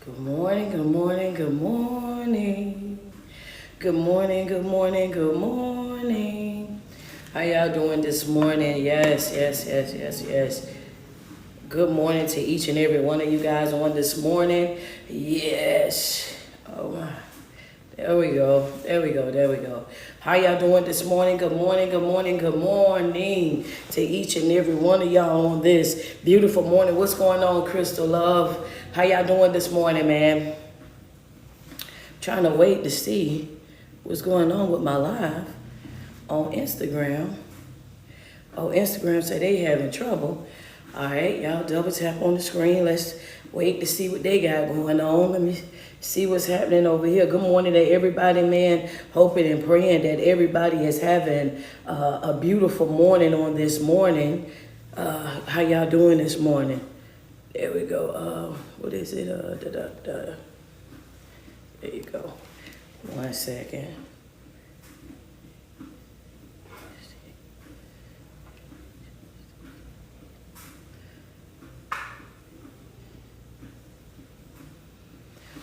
Good morning, good morning, good morning. Good morning, good morning, good morning. How y'all doing this morning? Yes. Good morning to each and every one of you guys on this morning. Yes. Oh my. There we go. How y'all doing this morning? Good morning to each and every one of y'all on this beautiful morning. What's going on, Crystal Love? How y'all doing this morning, man? Trying to wait to see what's going on with my live on Instagram. Oh, Instagram said they having trouble. All right, y'all double tap on the screen. Let's wait to see what they got going on. Let me see what's happening over here. Good morning to everybody, man. Hoping and praying that everybody is having a beautiful morning on this morning. How y'all doing this morning? There we go. What is it? There you go. 1 second.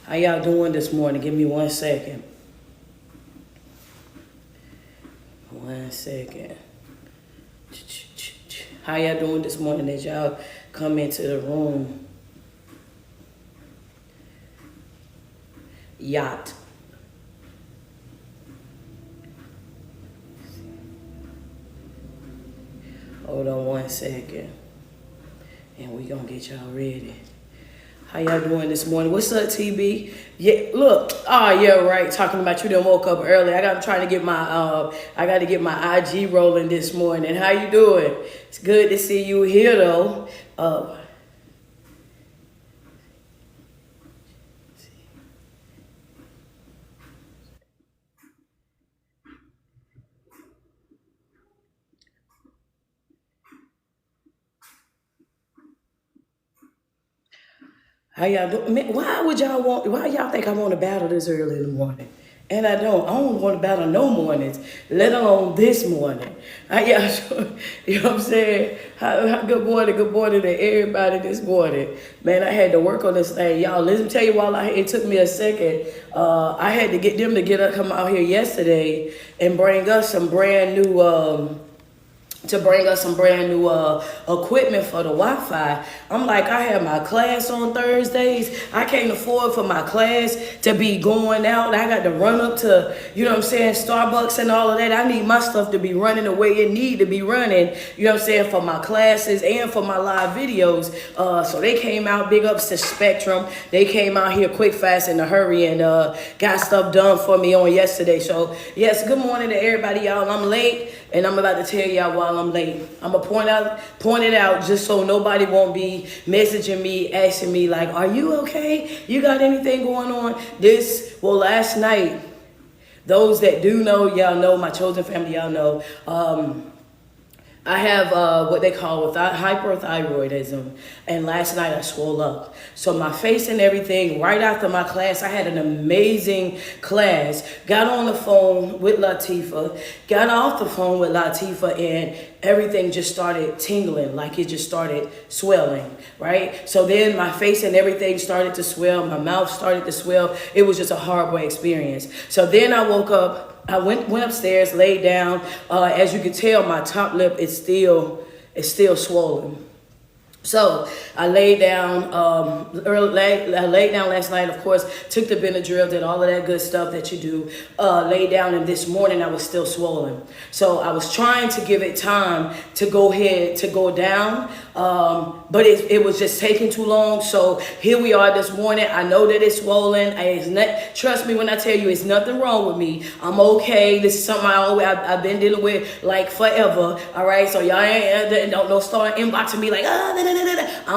How y'all doing this morning? Give me 1 second. 1 second. How y'all doing this morning as y'all come into the room? Yacht. Hold on 1 second. And we gonna get y'all ready. How y'all doing this morning? What's up, TB? Yeah, look. Oh, yeah, right. Talking about you done woke up early. I got trying to get my IG rolling this morning. How you doing? It's good to see you here, though. How y'all doing? Man, why y'all think I want to battle this early in the morning? And I don't. I don't want to battle no mornings, let alone this morning. You know what I'm saying? Good morning to everybody this morning. Man, I had to work on this thing. Y'all, let me tell you it took me a second. I had to get them to come out here yesterday and bring us some brand new, equipment for the Wi-Fi. I'm like, I have my class on Thursdays. I can't afford for my class to be going out. I got to run up to, you know what I'm saying, Starbucks and all of that. I need my stuff to be running the way it need to be running, you know what I'm saying, for my classes and for my live videos. So they came out, big ups to Spectrum. They came out here quick, fast, in a hurry and got stuff done for me on yesterday. So yes, good morning to everybody, y'all. I'm late. And I'm about to tell y'all why I'm late. I'm gonna point it out just so nobody won't be messaging me, asking me like, are you okay? You got anything going on? Last night, those that do know, y'all know, my chosen family, y'all know, I have what they call hyperthyroidism, and last night I swole up. So my face and everything, right after my class, I had an amazing class. Got on the phone with Latifah, got off the phone with Latifah, and everything just started tingling, like it just started swelling, right? So then my face and everything started to swell, my mouth started to swell. It was just a horrible experience. So then I woke up, I went upstairs, laid down. As you can tell, my top lip is still swollen. So I laid down I laid down last night, of course, took the Benadryl, did all of that good stuff that you do. Laid down, and this morning I was still swollen. So I was trying to give it time to go down, but it was just taking too long. So here we are this morning. I know that it's swollen. Trust me when I tell you, it's nothing wrong with me. I'm okay. This is something I've been dealing with like forever. All right, so y'all don't start inboxing me like, I'm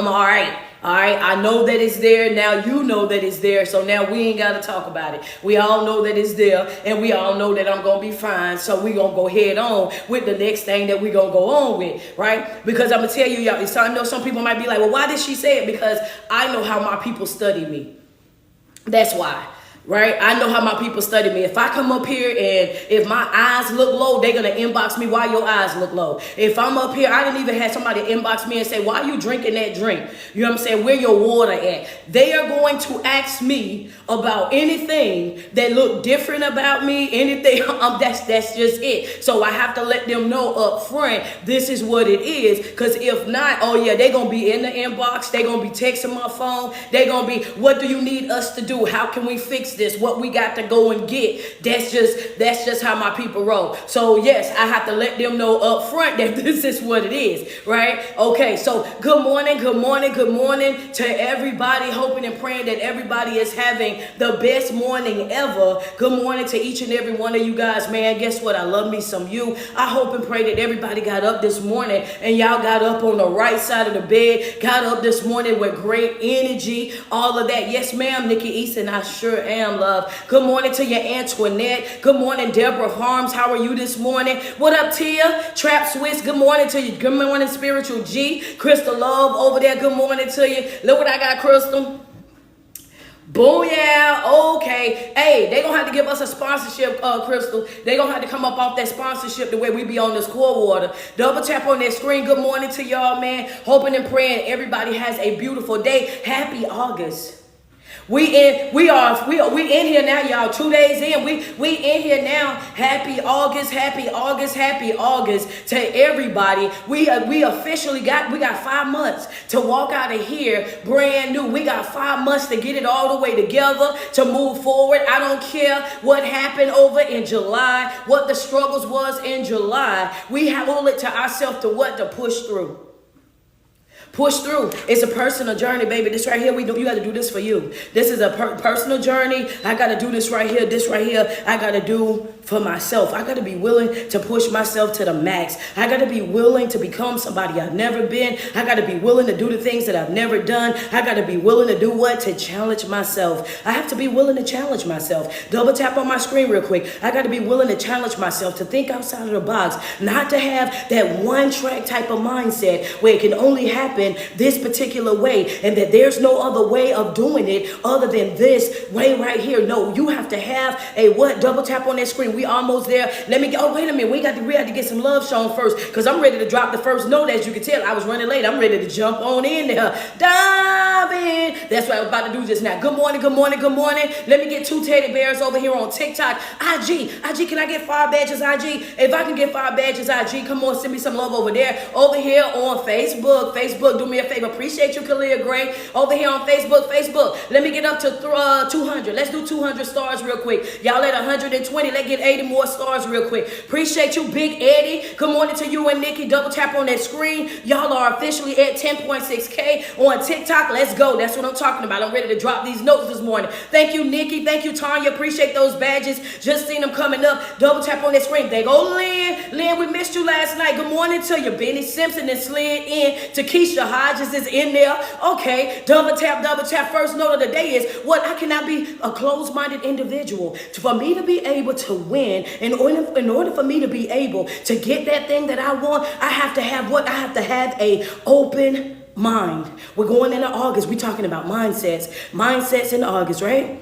all right. All right, I know that it's there. Now you know that it's there. So now we ain't got to talk about it. We all know that it's there, and we all know that I'm going to be fine. So we going to go head on with the next thing that we going to go on with, right? Because I'm going to tell you, y'all, I know some people might be like, well, why did she say it? Because I know how my people study me. That's why. right? I know how my people study me. If I come up here and if my eyes look low, they're going to inbox me why your eyes look low. If I'm up here, I didn't even have somebody inbox me and say, why are you drinking that drink? You know what I'm saying? Where your water at? They are going to ask me about anything that look different about me, anything. That's just it. So I have to let them know up front, this is what it is. Because if not, oh yeah, they're going to be in the inbox. They're going to be texting my phone. They're going to be, what do you need us to do? How can we fix this? What we got to go and get? That's just how my people roll. So yes, I have to let them know up front that this is what it is, right? Okay, so good morning to everybody. Hoping and praying that everybody is having the best morning ever. Good morning to each and every one of you guys, man. Guess what? I love me some you. I hope and pray that everybody got up this morning and y'all got up on the right side of the bed, got up this morning with great energy, all of that. Yes, ma'am, Nikki Easton, I sure am, love. Good morning to you, Antoinette. Good morning, Deborah Harms. How are you this morning? What up, Tia? Trap Swiss, good morning to you. Good morning, Spiritual G. Crystal Love over there, good morning to you. Look what I got, Crystal. Boom, yeah, okay. Hey, they gonna have to give us a sponsorship, Crystal. They gonna have to come up off that sponsorship the way we be on this core water. Double tap on that screen. Good morning to y'all, man. Hoping and praying everybody has a beautiful day. Happy August. We in here now, y'all. 2 days in. We in here now. Happy August to everybody. We officially got 5 months to walk out of here brand new. We got 5 months to get it all the way together, to move forward. I don't care what happened over in July, what the struggles was in July. We have all it to ourselves to push through. Push through. It's a personal journey, baby. This right here, you got to do this for you. This is a personal journey. I got to do this right here. This right here, I got to do for myself. I got to be willing to push myself to the max. I got to be willing to become somebody I've never been. I got to be willing to do the things that I've never done. I got to be willing to do what? To challenge myself. I have to be willing to challenge myself. Double tap on my screen real quick. I got to be willing to challenge myself, to think outside of the box, not to have that one track type of mindset where it can only happen this particular way and that there's no other way of doing it other than this way right here. No, you have to have a what? Double tap on that screen. We almost there. Let me go. Oh, wait a minute. We had to get some love shown first, because I'm ready to drop the first note. As you can tell, I was running late. I'm ready to jump on in there. Dive in. That's what I was about to do just now. Good morning. Let me get 2 teddy bears over here on TikTok. IG, can I get 5 badges, IG? If I can get 5 badges, IG, come on, send me some love over there. Over here on Facebook, do me a favor. Appreciate you, Kalia Gray. Over here on Facebook. Let me get up to 200. Let's do 200 stars real quick. Y'all at 120. Let's get 80 more stars real quick. Appreciate you, Big Eddie. Good morning to you and Nikki. Double tap on that screen. Y'all are officially at 10.6K on TikTok. Let's go. That's what I'm talking about. I'm ready to drop these notes this morning. Thank you, Nikki. Thank you, Tanya. Appreciate those badges. Just seen them coming up. Double tap on that screen. They go, Lynn. Lynn, we missed you last night. Good morning to you. Benny Simpson and slid in. To Keisha Hodges is in there. Okay. Double tap. First note of the day is, what? I cannot be a closed-minded individual. For me to be able to win, in order for me to be able to get that thing that I want, I have to have what? I have to have a open mind. We're going into August. We're talking about mindsets. Mindsets in August, right?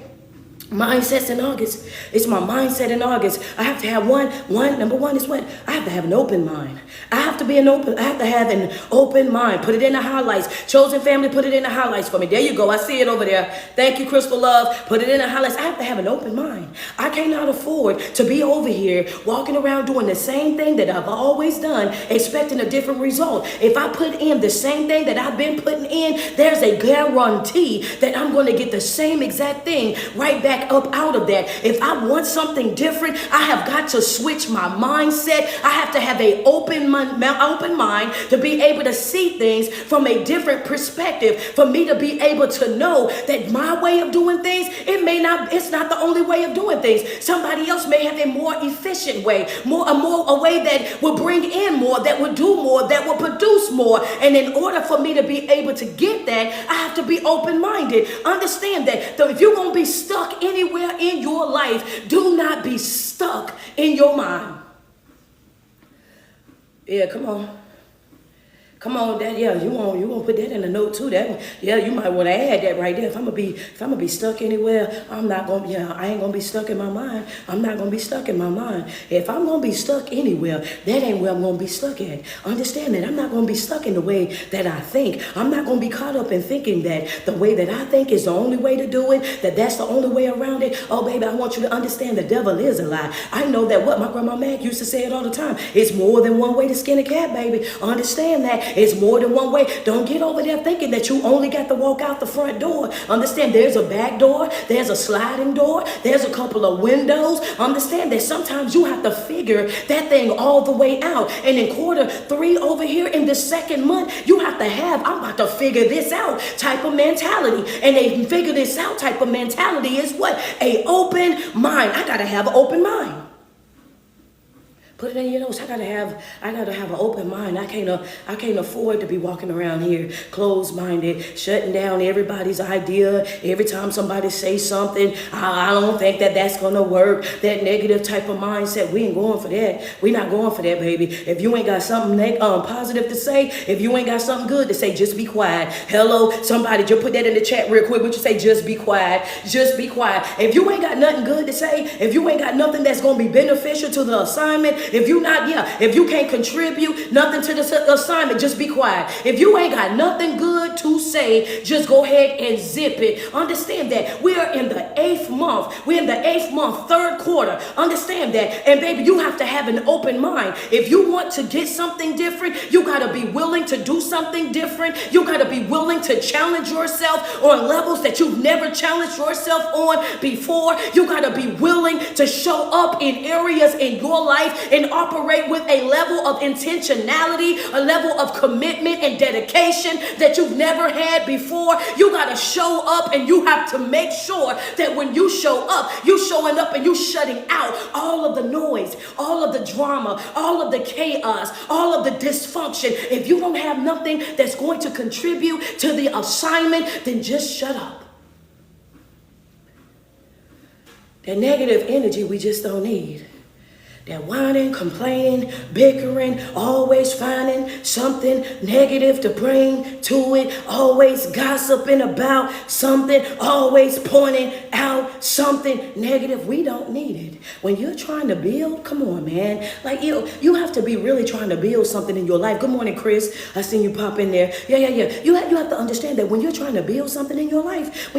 Mindsets in August. It's my mindset in August. I have to have number one is what? I have to have an open mind. I have to have an open mind. Put it in the highlights. Chosen family, put it in the highlights for me. There you go. I see it over there. Thank you, Crystal Love. Put it in the highlights. I have to have an open mind. I cannot afford to be over here walking around doing the same thing that I've always done, expecting a different result. If I put in the same thing that I've been putting in, there's a guarantee that I'm going to get the same exact thing right back up out of that. If I want something different, I have got to switch my mindset. I have to have an open mind to be able to see things from a different perspective, for me to be able to know that my way of doing things, it's not the only way of doing things. Somebody else may have a more efficient way, a way that will bring in more, that will do more, that will produce more. And in order for me to be able to get that, I have to be open-minded. Understand that if you're going to be stuck anywhere in your life, do not be stuck in your mind. Yeah, come on. Come on, that yeah, you want put that in the note too. That yeah, you might want to add that right there. If I'm gonna be stuck anywhere, I'm not gonna I ain't gonna be stuck in my mind. I'm not gonna be stuck in my mind. If I'm gonna be stuck anywhere, that ain't where I'm gonna be stuck at. Understand that I'm not gonna be stuck in the way that I think. I'm not gonna be caught up in thinking that the way that I think is the only way to do it. That's the only way around it. Oh baby, I want you to understand the devil is a lie. I know that what my grandma Mag used to say it all the time. It's more than one way to skin a cat, baby. Understand that. It's more than one way. Don't get over there thinking that you only got to walk out the front door. Understand there's a back door. There's a sliding door. There's a couple of windows. Understand that sometimes you have to figure that thing all the way out. And in Q3 over here in the second month, you have to have, I'm about to figure this out type of mentality. And a figure this out type of mentality is what? A open mind. I got to have an open mind. Put it in your notes. I gotta have an open mind. I can't afford to be walking around here closed-minded, shutting down everybody's idea. Every time somebody says something, I don't think that's gonna work. That negative type of mindset, we ain't going for that. We not going for that, baby. If you ain't got something positive to say, if you ain't got something good to say, just be quiet. Hello, somebody, just put that in the chat real quick. Would you say just be quiet? Just be quiet. If you ain't got nothing good to say, if you ain't got nothing that's gonna be beneficial to the assignment, if you can't contribute nothing to the assignment, just be quiet. If you ain't got nothing good to say, just go ahead and zip it. Understand that we are in the 8th month. We're in the 8th month, 3rd quarter. Understand that. And baby, you have to have an open mind. If you want to get something different, you got to be willing to do something different. You got to be willing to challenge yourself on levels that you've never challenged yourself on before. You got to be willing to show up in areas in your life and operate with a level of intentionality, a level of commitment and dedication that you've never had before. You got to show up, and you have to make sure that when you show up, you showing up and you shutting out all of the noise, all of the drama, all of the chaos, all of the dysfunction. If you don't have nothing that's going to contribute to the assignment, then just shut up. That negative energy we just don't need. That whining, complaining, bickering, always finding something negative to bring to it, always gossiping about something, always pointing out something negative. We don't need it. When you're trying to build, come on, man. Like you have to be really trying to build something in your life. Good morning, Chris. I seen you pop in there. Yeah. You have to understand that when you're trying to build something in your life,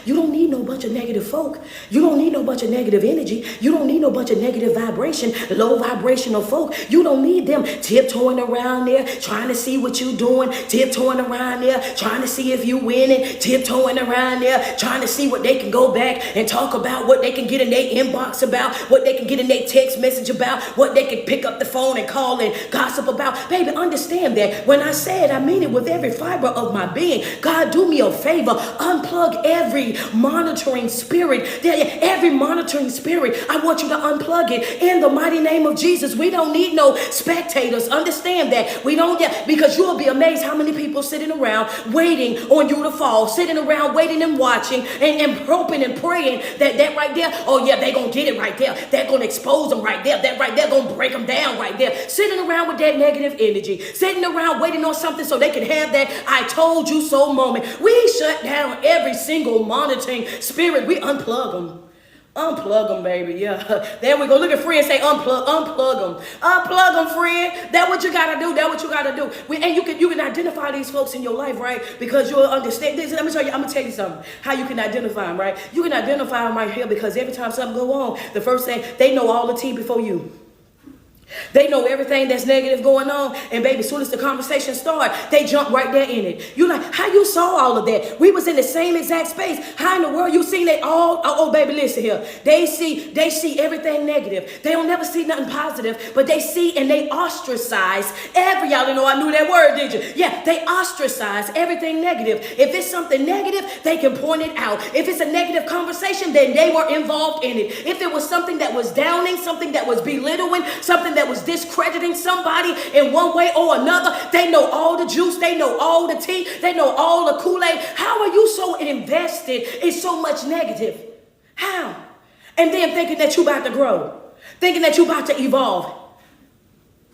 you don't need no bunch of negative folk. You don't need no bunch of negative energy. You don't need no bunch of negative vibration, low vibrational folk. You don't need them tiptoeing around there, trying to see what you doing, tiptoeing around there, trying to see if you winning, tiptoeing around there, trying to see what they can go back and talk about, what they can get in their inbox about, what they can get in their text message about, what they can pick up the phone and call and gossip about. Baby, understand that when I say it, I mean it with every fiber of my being. God, do me a favor. Unplug every monitoring spirit. Every monitoring spirit, I want you to unplug it in the mighty name of Jesus. We don't need no spectators. Understand that. We don't get, because you'll be amazed how many people sitting around waiting on you to fall, sitting around waiting and watching and hoping and praying that right there, oh yeah, they gonna get it right there. They're gonna expose them right there. That right there gonna break them down right there. Sitting around with that negative energy, sitting around waiting on something so they can have that I told you so moment. We shut down every single monitoring spirit. We unplug them. Unplug them, baby. Yeah. There we go. Look at friend, say unplug them. Unplug them, friend. That's what you gotta do. And you can identify these folks in your life, right? Because you'll understand this. I'm gonna tell you something. How you can identify them, right? You can identify them right here because every time something go on, the first thing, they know all the tea before you. They know everything that's negative going on, and baby, as soon as the conversation starts, they jump right there in it. You like, how you saw all of that? We was in the same exact space. How in the world you seen they all? Oh, baby, listen here. They see everything negative. They don't never see nothing positive, but they see and they ostracize every. Y'all didn't know I knew that word, did you? Yeah, they ostracize everything negative. If it's something negative, they can point it out. If it's a negative conversation, then they were involved in it. If it was something that was downing, something that was belittling, something that was discrediting somebody in one way or another, they know all the juice, they know all the tea, they know all the Kool-Aid. How are you so invested in so much negative? How? And then thinking that you about to grow, thinking that you about to evolve.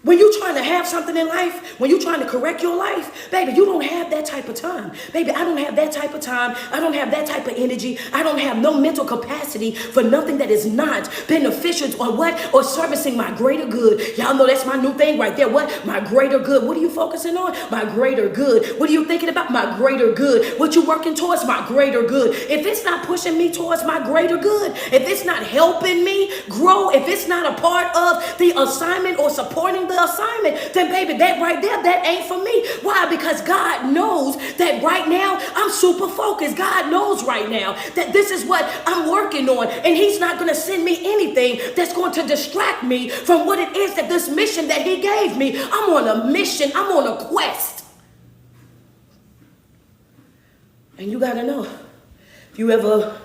When you're trying to have something in life, when you're trying to correct your life, baby, you don't have that type of time. Baby, I don't have that type of time. I don't have that type of energy. I don't have no mental capacity for nothing that is not beneficial or what? Or servicing my greater good. Y'all know that's my new thing right there. What? My greater good. What are you focusing on? My greater good. What are you thinking about? My greater good. What you working towards? My greater good. If it's not pushing me towards my greater good, if it's not helping me grow, if it's not a part of the assignment or supporting the assignment, then baby, that right there, that ain't for me. Why? Because God knows that right now I'm super focused. God knows right now that this is what I'm working on, and he's not going to send me anything that's going to distract me from what it is that this mission that he gave me. I'm on a mission. I'm on a quest. And you got to know, if you ever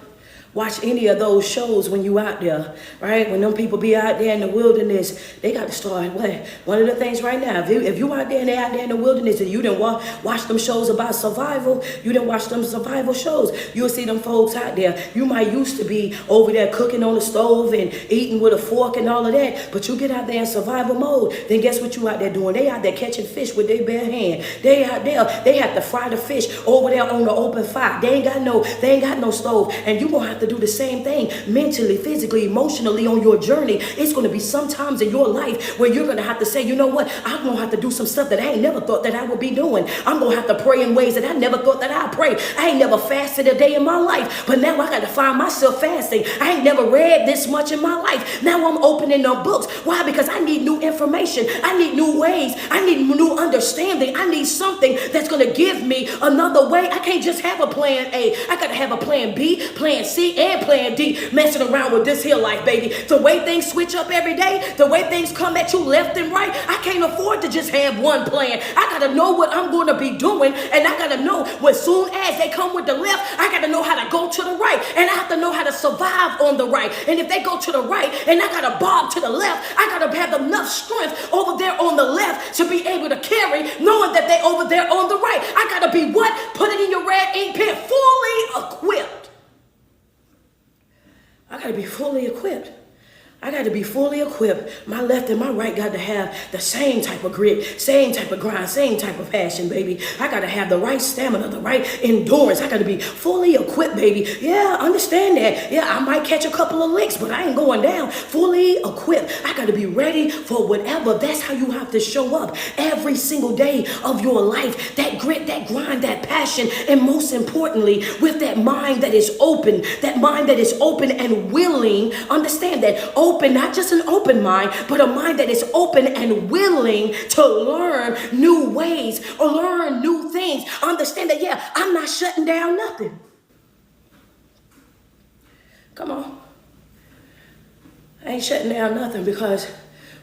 watch any of those shows when you out there, right? When them people be out there in the wilderness, they got to start, what? One of the things right now, if you out there and they out there in the wilderness and you didn't watch them shows about survival, you didn't watch them survival shows, you'll see them folks out there. You might used to be over there cooking on the stove and eating with a fork and all of that, but you get out there in survival mode, then guess what you out there doing? They out there catching fish with their bare hand. They out there, they have to fry the fish over there on the open fire. They ain't got no stove, and you gonna have to do the same thing mentally, physically, emotionally on your journey. It's going to be some times in your life where you're going to have to say, you know what, I'm going to have to do some stuff that I ain't never thought that I would be doing. I'm going to have to pray in ways that I never thought that I'd pray. I ain't never fasted a day in my life, but now I got to find myself fasting. I ain't never read this much in my life. Now I'm opening up books. Why? Because I need new information. I need new ways. I need new understanding. I need something that's going to give me another way. I can't just have a plan A. I got to have a plan B, plan C, and plan D, messing around with this here life, baby. The way things switch up every day, the way things come at you left and right, I can't afford to just have one plan. I gotta know what I'm going to be doing, and I gotta know when soon as they come with the left, I gotta know how to go to the right, and I have to know how to survive on the right. And if they go to the right and I gotta bob to the left, I gotta have enough strength over there on the left to be able to carry, knowing that they over there on the right. I gotta be what? Put it in your red ink pen, fully equipped. I got to be fully equipped. I got to be fully equipped. My left and my right got to have the same type of grit, same type of grind, same type of passion, baby. I got to have the right stamina, the right endurance. I got to be fully equipped, baby. Yeah, understand that. Yeah, I might catch a couple of licks, but I ain't going down. Fully equipped. I got to be ready for whatever. That's how you have to show up every single day of your life. That grit, that grind, that passion, and most importantly, with that mind that is open, and willing. Understand that. Open, not just an open mind, but a mind that is open and willing to learn new ways or learn new things. Understand that, yeah, I'm not shutting down nothing. Come on. I ain't shutting down nothing, because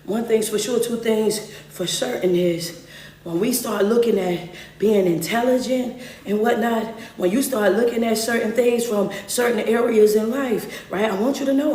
one thing's for sure, two things for certain is when we start looking at being intelligent and whatnot, when you start looking at certain things from certain areas in life, right? I want you to know,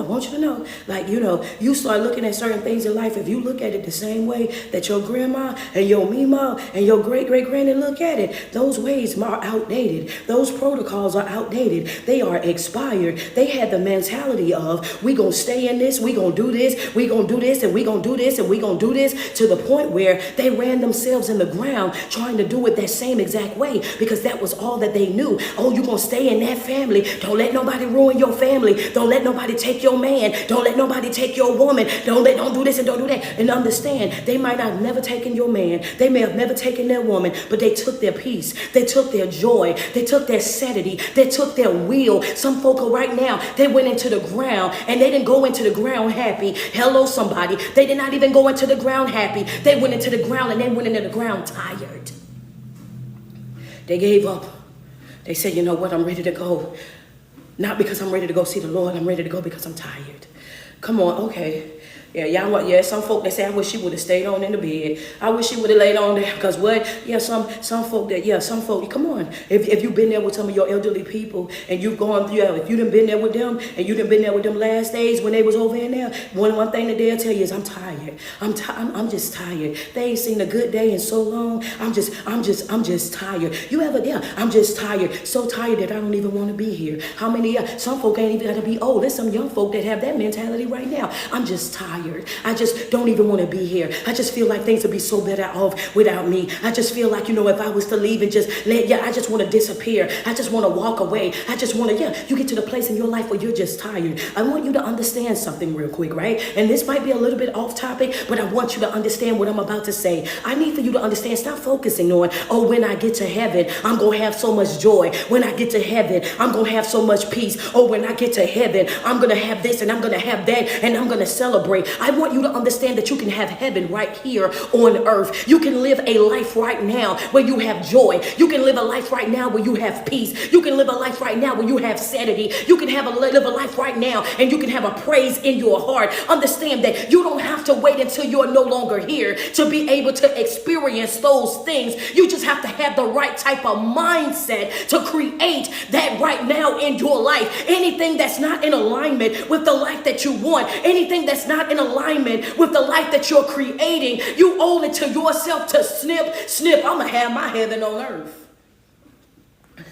like, you start looking at certain things in life. If you look at it the same way that your grandma and your mima and your great-great-granny look at it, those ways are outdated. Those protocols are outdated. They are expired. They had the mentality of, we gonna stay in this, we gonna do this, we gonna do this, and we gonna do this, and we gonna do this, to the point where they ran themselves in the ground trying to do it that same exact way, because that was all that they knew. Oh, you gonna stay in that family. Don't let nobody ruin your family. Don't let nobody take your man. Don't let nobody take your woman. Don't do this and don't do that. And understand, they might not have never taken your man. They may have never taken their woman, but they took their peace. They took their joy. They took their sanity. They took their will. Some folk are right now, they went into the ground, and they didn't go into the ground happy. Hello, somebody. They did not even go into the ground happy. They went into the ground, and they went into the ground tired. They gave up. They said, you know what, I'm ready to go. Not because I'm ready to go see the Lord. I'm ready to go because I'm tired. Come on, okay. Yeah, some folk, they say, I wish she would have stayed on in the bed. I wish she would have laid on there. Because what? Yeah, some folk, come on. If you've been there with some of your elderly people, and you've gone through, if you done been there with them, and you done been there with them last days when they was over in there, one thing that they'll tell you is, I'm tired. I'm just tired. They ain't seen a good day in so long. I'm just tired. I'm just tired. So tired that I don't even want to be here. How many, some folk ain't even got to be old. There's some young folk that have that mentality right now. I'm just tired. tired. I just don't even want to be here. I just feel like things would be so better off without me. I just feel like, if I was to leave and just I just want to disappear. I just want to walk away. I just want to, you get to the place in your life where you're just tired. I want you to understand something real quick, right? And this might be a little bit off topic, but I want you to understand what I'm about to say. I need for you to understand, stop focusing on, when I get to heaven, I'm going to have so much joy. When I get to heaven, I'm going to have so much peace. When I get to heaven, I'm going to have this and I'm going to have that and I'm going to celebrate. I want you to understand that you can have heaven right here on earth. You can live a life right now where you have joy. You can live a life right now where you have peace. You can live a life right now where you have sanity. You can live a life right now and you can have a praise in your heart. Understand that you don't have to wait until you're no longer here to be able to experience those things. You just have to have the right type of mindset to create that right now in your life. Anything that's not in alignment with the life that you want, anything that's not in alignment with the life that you're creating, you owe it to yourself to snip. I'm going to have my heaven on earth.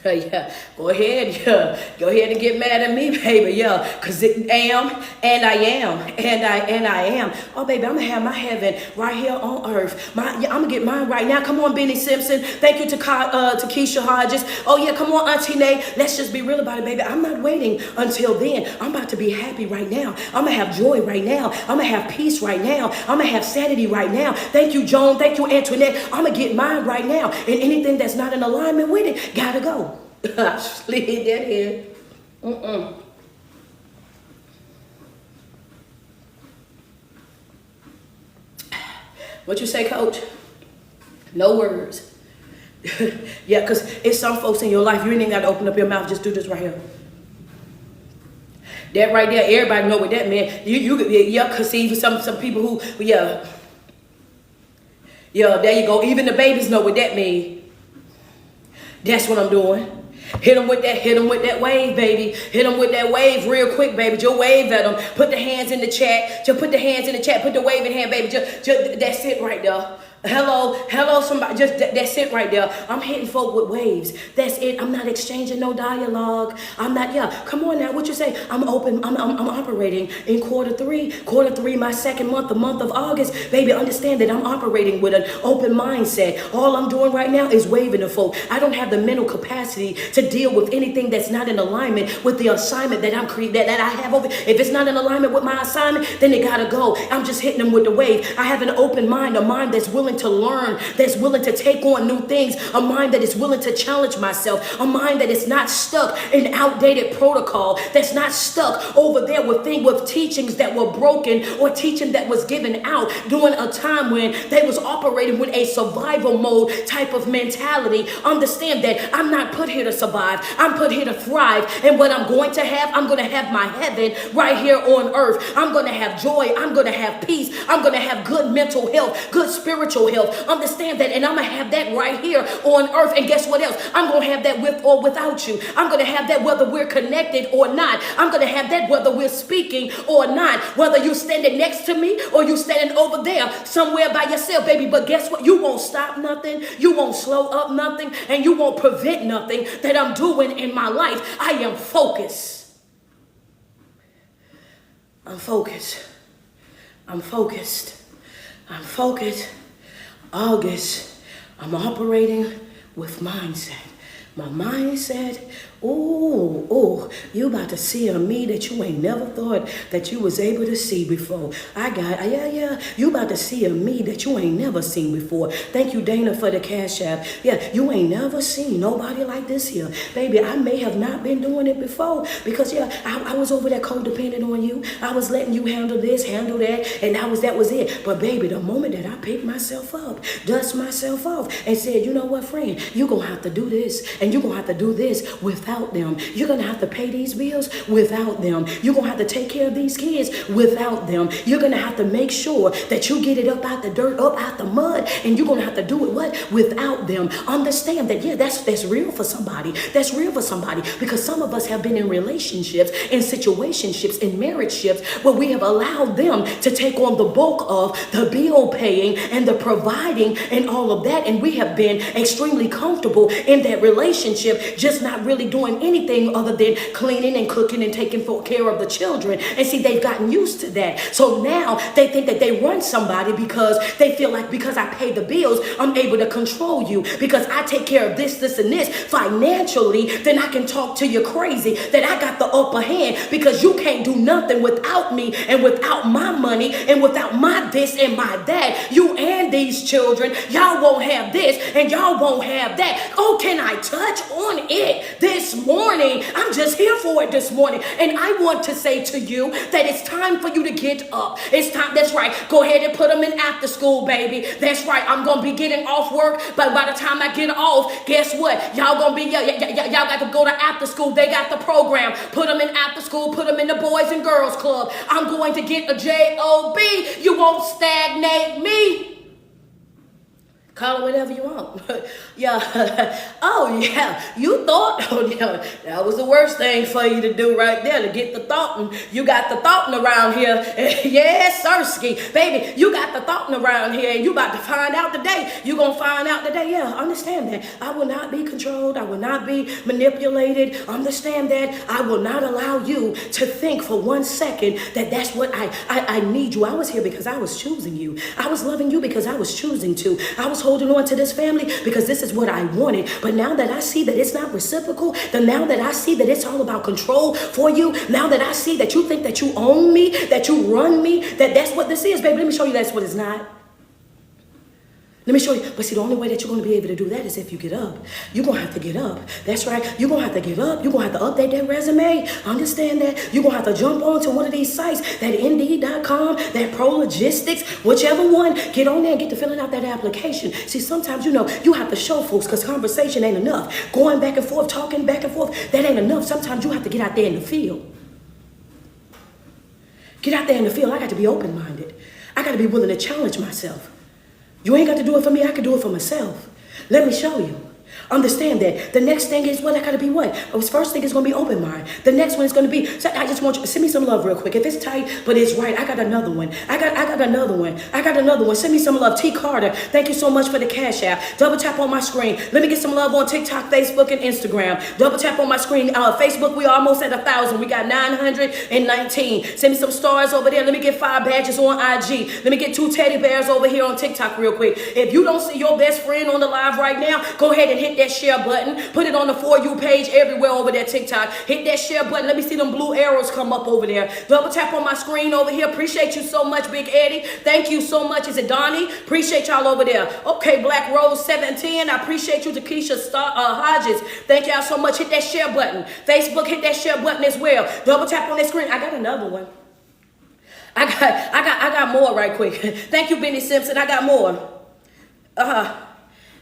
Yeah, go ahead and get mad at me, baby, because I am, and I am, and I am. Oh, baby, I'm gonna have my heaven right here on earth. I'm gonna get mine right now. Come on, Benny Simpson. Thank you to Keisha Hodges. Oh yeah, come on, Auntie Nay. Let's just be real about it, baby. I'm not waiting until then. I'm about to be happy right now. I'm gonna have joy right now. I'm gonna have peace right now. I'm gonna have sanity right now. Thank you, Joan. Thank you, Antoinette. I'm gonna get mine right now. And anything that's not in alignment with it, gotta go. Leave that here. What you say, Coach? No words. Yeah, because it's some folks in your life, you ain't even got to open up your mouth. Just do this right here. That right there, everybody know what that meant. Because see, even some people who, yeah, there you go. Even the babies know what that means. That's what I'm doing. Hit them with that wave, baby. Hit them with that wave real quick, baby. Just wave at them. Put the hands in the chat. Just put the hands in the chat. Put the waving hand, baby. Just that's it right there. Hello, somebody. Just that's it right there. I'm hitting folk with waves. That's it. I'm not exchanging no dialogue. I'm not. Come on now. What you say? I'm open. I'm operating in quarter three, my second month, the month of August. Baby, understand that I'm operating with an open mindset. All I'm doing right now is waving to folk. I don't have the mental capacity to deal with anything that's not in alignment with the assignment that I'm that I have over. If it's not in alignment with my assignment, then it gotta go. I'm just hitting them with the wave. I have an open mind, a mind that's willing to learn, that's willing to take on new things, a mind that is willing to challenge myself, a mind that is not stuck in outdated protocol, that's not stuck over there with teachings that were broken or teaching that was given out during a time when they was operating with a survival mode type of mentality. Understand that I'm not put here to survive. I'm put here to thrive. And what I'm going to have my heaven right here on earth. I'm going to have joy. I'm going to have peace. I'm going to have good mental health, good spiritual health. Understand that. And I'm going to have that right here on earth. And guess what else? I'm going to have that with or without you. I'm going to have that whether we're connected or not. I'm going to have that whether we're speaking or not. Whether you're standing next to me or you standing over there somewhere by yourself, baby. But guess what? You won't stop nothing. You won't slow up nothing. And you won't prevent nothing that I'm doing in my life. I am focused. I'm focused. I'm focused. I'm focused. August, I'm operating with mindset. My mindset, you about to see a me that you ain't never thought that you was able to see before. You about to see a me that you ain't never seen before. Thank you, Dana, for the cash app. Yeah, you ain't never seen nobody like this here. Baby, I may have not been doing it before because, I was over there codependent on you. I was letting you handle this, handle that, and that was it. But, baby, the moment that I picked myself up, dust myself off, and said, you know what, friend, you're going to have to do this, and you're going to have to do this without them. You're going to have to pay these bills without them. You're going to have to take care of these kids without them. You're going to have to make sure that you get it up out the dirt, up out the mud, and you're going to have to do it without them. Understand that, that's real for somebody. That's real for somebody because some of us have been in relationships, in situationships, in marriageships where we have allowed them to take on the bulk of the bill paying and the providing and all of that, and we have been extremely comfortable in that relationship, just not really doing anything other than cleaning and cooking and taking care of the children. And see, they've gotten used to that. So now they think that they run somebody because they feel like because I pay the bills, I'm able to control you. Because I take care of this, and this financially, then I can talk to you crazy that I got the upper hand because you can't do nothing without me and without my money and without my this and my that. You and these children, y'all won't have this and y'all won't have that. Oh, can I touch on it this morning? I'm just here for it this morning. And I want to say to you that it's time for you to get up. It's time. That's right. Go ahead and put them in after school, baby. That's right. I'm going to be getting off work, but by the time I get off, guess what? Y'all going to be, y'all got to go to after school. They got the program. Put them in after school. Put them in the Boys and Girls Club. I'm going to get a job. You won't stagnate me. Call it whatever you want. Yeah. Oh, yeah. You thought, oh, yeah, that was the worst thing for you to do right there, to get the thought. You got the thought around here. Yes, Sirski. Baby, you got the thought around here, and you about to find out today. You going to find out today. Yeah, understand that. I will not be controlled. I will not be manipulated. Understand that. I will not allow you to think for 1 second that that's what I need you. I was here because I was choosing you. I was loving you because I was choosing to. I was holding on to this family because this is what I wanted. But now that I see that it's not reciprocal, then now that I see that it's all about control for you, now that I see that you think that you own me, that you run me, that's what this is, baby. Let me show you that's what it's not. Let me show you. But see, the only way that you're going to be able to do that is if you get up. You're going to have to get up. That's right. You're going to have to get up. You're going to have to update that resume. Understand that. You're going to have to jump onto one of these sites, that Indeed.com, that ProLogistics, whichever one. Get on there and get to filling out that application. See, sometimes, you have to show folks because conversation ain't enough. Going back and forth, talking back and forth, that ain't enough. Sometimes you have to get out there in the field. Get out there in the field. I got to be open-minded. I got to be willing to challenge myself. You ain't got to do it for me. I can do it for myself. Let me show you. Understand that. The next thing is, I got to be what? First thing is going to be open mind. The next one is going to be, so I just want you to send me some love real quick. If it's tight, but it's right, I got another one. I got another one. I got another one. Send me some love. T. Carter, thank you so much for the Cash App. Double tap on my screen. Let me get some love on TikTok, Facebook, and Instagram. Double tap on my screen. Facebook, we almost at 1,000. We got 919. Send me some stars over there. Let me get 5 badges on IG. Let me get 2 teddy bears over here on TikTok real quick. If you don't see your best friend on the live right now, go ahead and hit that share button. Put it on the For You page everywhere over there, TikTok. Hit that share button. Let me see them blue arrows come up over there. Double tap on my screen over here. Appreciate you so much, Big Eddie. Thank you so much. Is it Donnie? Appreciate y'all over there. Okay, Black Rose 710. I appreciate you, Takesha Hodges. Thank y'all so much. Hit that share button. Facebook, hit that share button as well. Double tap on that screen. I got another one. I got more right quick. Thank you, Benny Simpson. I got more.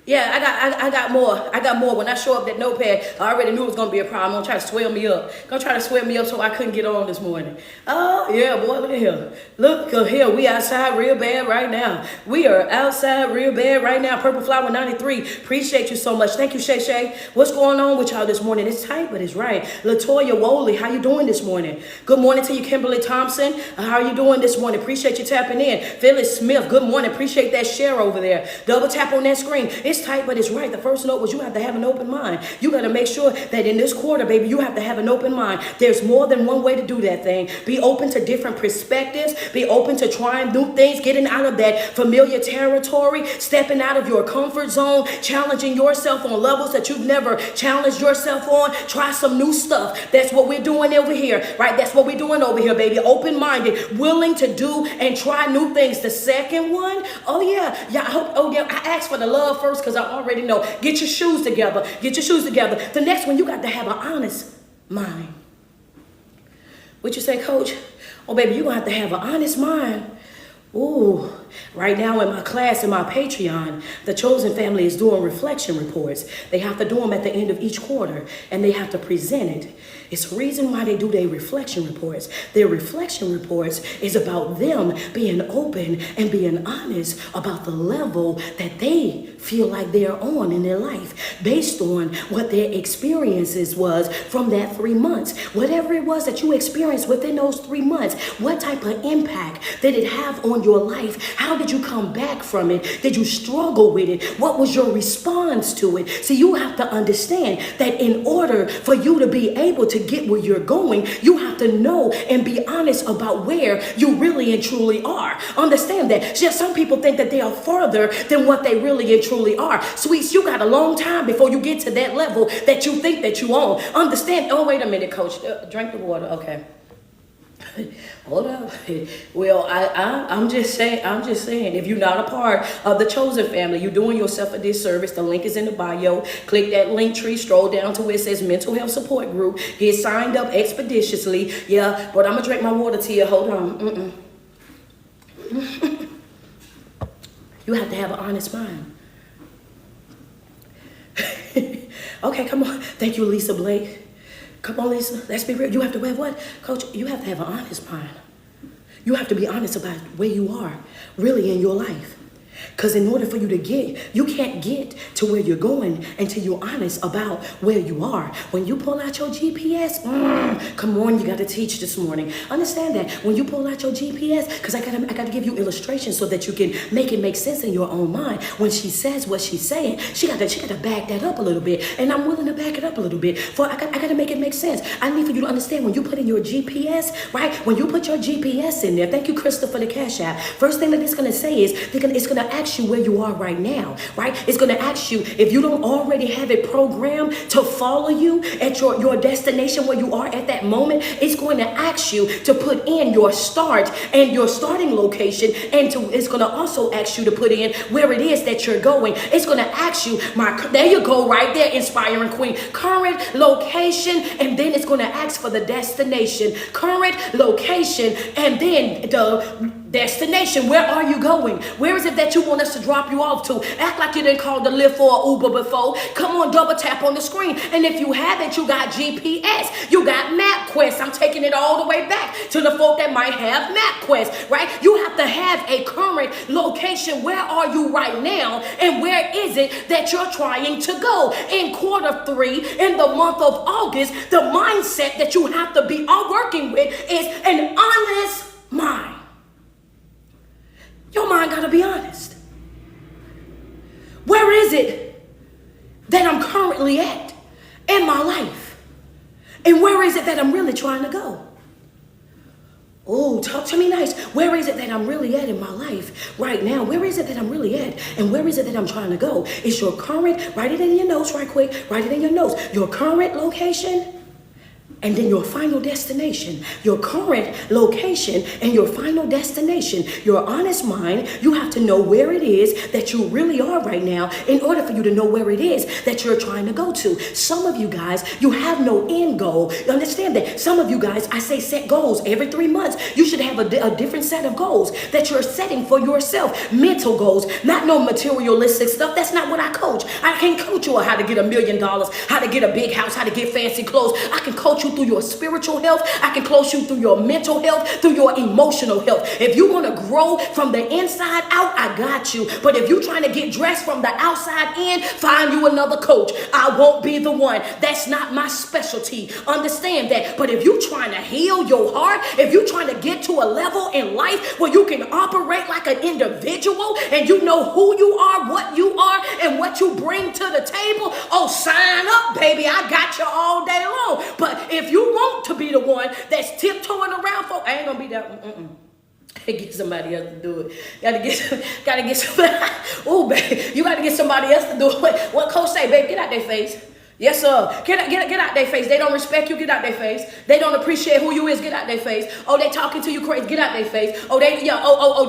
Yeah, I got more. I got more. When I show up that notepad, I already knew it was going to be a problem. Gonna try to swell me up. Gonna try to swell me up so I couldn't get on this morning. Oh, yeah, boy, look at here. Look here. We outside real bad right now. We are outside real bad right now. Purple Flower 93. Appreciate you so much. Thank you, Shay Shay. What's going on with y'all this morning? It's tight, but it's right. Latoya Woley, how you doing this morning? Good morning to you, Kimberly Thompson. How are you doing this morning? Appreciate you tapping in. Phyllis Smith, good morning. Appreciate that share over there. Double tap on that screen. It's tight, but it's right. The first note was you have to have an open mind. You got to make sure that in this quarter, baby, you have to have an open mind. There's more than one way to do that thing. Be open to different perspectives. Be open to trying new things, getting out of that familiar territory, stepping out of your comfort zone, challenging yourself on levels that you've never challenged yourself on. Try some new stuff. That's what we're doing over here, right? That's what we're doing over here, baby. Open-minded, willing to do and try new things. The second one, I asked for the love first because I already know. Get your shoes together. Get your shoes together. The next one, you got to have an honest mind. What you say, Coach? Oh, baby, you're going to have an honest mind. Ooh, right now in my class, in my Patreon, the Chosen family is doing reflection reports. They have to do them at the end of each quarter, and they have to present it. It's the reason why they do their reflection reports. Their reflection reports is about them being open and being honest about the level that they feel like they're on in their life based on what their experiences was from that 3 months. Whatever it was that you experienced within those 3 months, what type of impact did it have on your life? How did you come back from it? Did you struggle with it? What was your response to it? See, you have to understand that in order for you to be able to get where you're going, you have to know and be honest about where you really and truly are. Understand that. See, some people think that they are further than what they really and truly are. Sweets, you got a long time before you get to that level that you think that you own. Understand. Oh, wait a minute, coach. Drink the water. Okay. Hold up. Well, I'm just saying, if you're not a part of the chosen family, you're doing yourself a disservice. The link is in the bio. Click that link tree, stroll down to where it says mental health support group. Get signed up expeditiously. Yeah, but I'm gonna drink my water to you. Hold on. You have to have an honest mind. Okay, come on. Thank you, Lisa Blake. Come on, Lisa. Let's be real. You have to have what? Coach, you have to have an honest mind. You have to be honest about where you are really in your life. Because in order for you to you can't get to where you're going until you're honest about where you are. When you pull out your GPS, come on, you got to teach this morning. Understand that when you pull out your GPS, because I gotta give you illustrations so that you can make it make sense in your own mind. When she says what she's saying, she got to back that up a little bit, and I'm willing to back it up a little bit. I got to make it make sense. I need for you to understand when you put in your GPS, right? When you put your GPS in there, thank you, Crystal, for the Cash App. First thing that it's gonna say is it's gonna ask you where you are right now, right? It's going to ask you if you don't already have it programmed to follow you at your destination where you are at that moment. It's going to ask you to put in your start and your starting location, and it's going to also ask you to put in where it is that you're going. It's going to ask you, there you go, right there, inspiring queen, current location, and then it's going to ask for the destination, current location, and then the destination. Where are you going? Where is it that you want us to drop you off to? Act like you didn't call the Lyft or Uber before. Come on, double tap on the screen. And if you haven't, you got GPS. You got MapQuest. I'm taking it all the way back to the folk that might have MapQuest, right? You have to have a current location. Where are you right now? And where is it that you're trying to go? In quarter 3, in the month of August, the mindset that you have to be working with is an honest mind. Your mind got to be honest. Where is it that I'm currently at in my life? And where is it that I'm really trying to go? Oh, talk to me nice. Where is it that I'm really at in my life right now? Where is it that I'm really at? And where is it that I'm trying to go? It's your current, write it in your notes right quick. Write it in your notes. Your current location, and then your final destination, your current location and your final destination, your honest mind. You have to know where it is that you really are right now in order for you to know where it is that you're trying to go to. Some of you guys, you have no end goal. You understand that? Some of you guys, I say set goals every 3 months. You should have a different set of goals that you're setting for yourself. Mental goals, not no materialistic stuff. That's not what I coach. I can't coach you on how to get $1 million, how to get a big house, how to get fancy clothes. I can coach you through your spiritual health. I can coach you through your mental health, through your emotional health. If you want to grow from the inside out, I got you. But if you're trying to get dressed from the outside in, find you another coach. I won't be the one. That's not my specialty. Understand that. But if you're trying to heal your heart, if you're trying to get to a level in life where you can operate like an individual and you know who you are, what you are, and what you bring to the table, oh, sign up, baby. I got you all day long. But if you want to be the one that's tiptoeing around, folks, I ain't gonna be that one. Get somebody else to do it. Gotta get somebody. Oh, baby, you gotta get somebody else to do it. What coach say, babe? Get out their face. Yes, sir. Get out their face. They don't respect you. Get out their face. They don't appreciate who you is. Get out their face. Oh, they talking to you crazy. Get out their face. Oh, they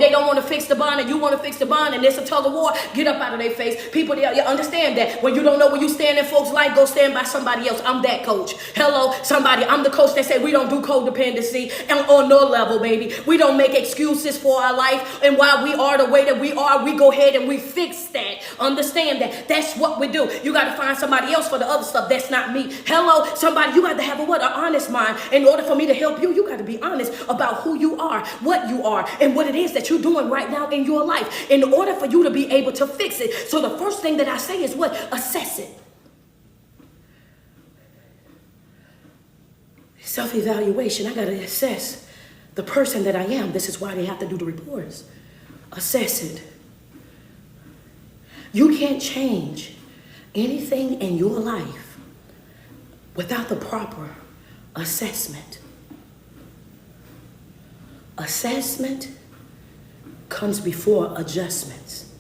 don't want to fix the bond, and you want to fix the bond, and there's a tug of war. Get up out of their face. People, you understand that when you don't know where you stand in folks' life, go stand by somebody else. I'm that coach. Hello, somebody. I'm the coach that say we don't do codependency and on no level, baby. We don't make excuses for our life, and while we are the way that we are, we go ahead and we fix that. Understand that. That's what we do. You got to find somebody else for the other stuff. That's not me. Hello, somebody, you got to have an honest mind. In order for me to help you, you got to be honest about who you are, what you are, and what it is that you're doing right now in your life in order for you to be able to fix it. So the first thing that I say is what? Assess it. Self-evaluation. I got to assess the person that I am. This is why they have to do the reports. Assess it. You can't change anything in your life without the proper assessment. Assessment comes before adjustments.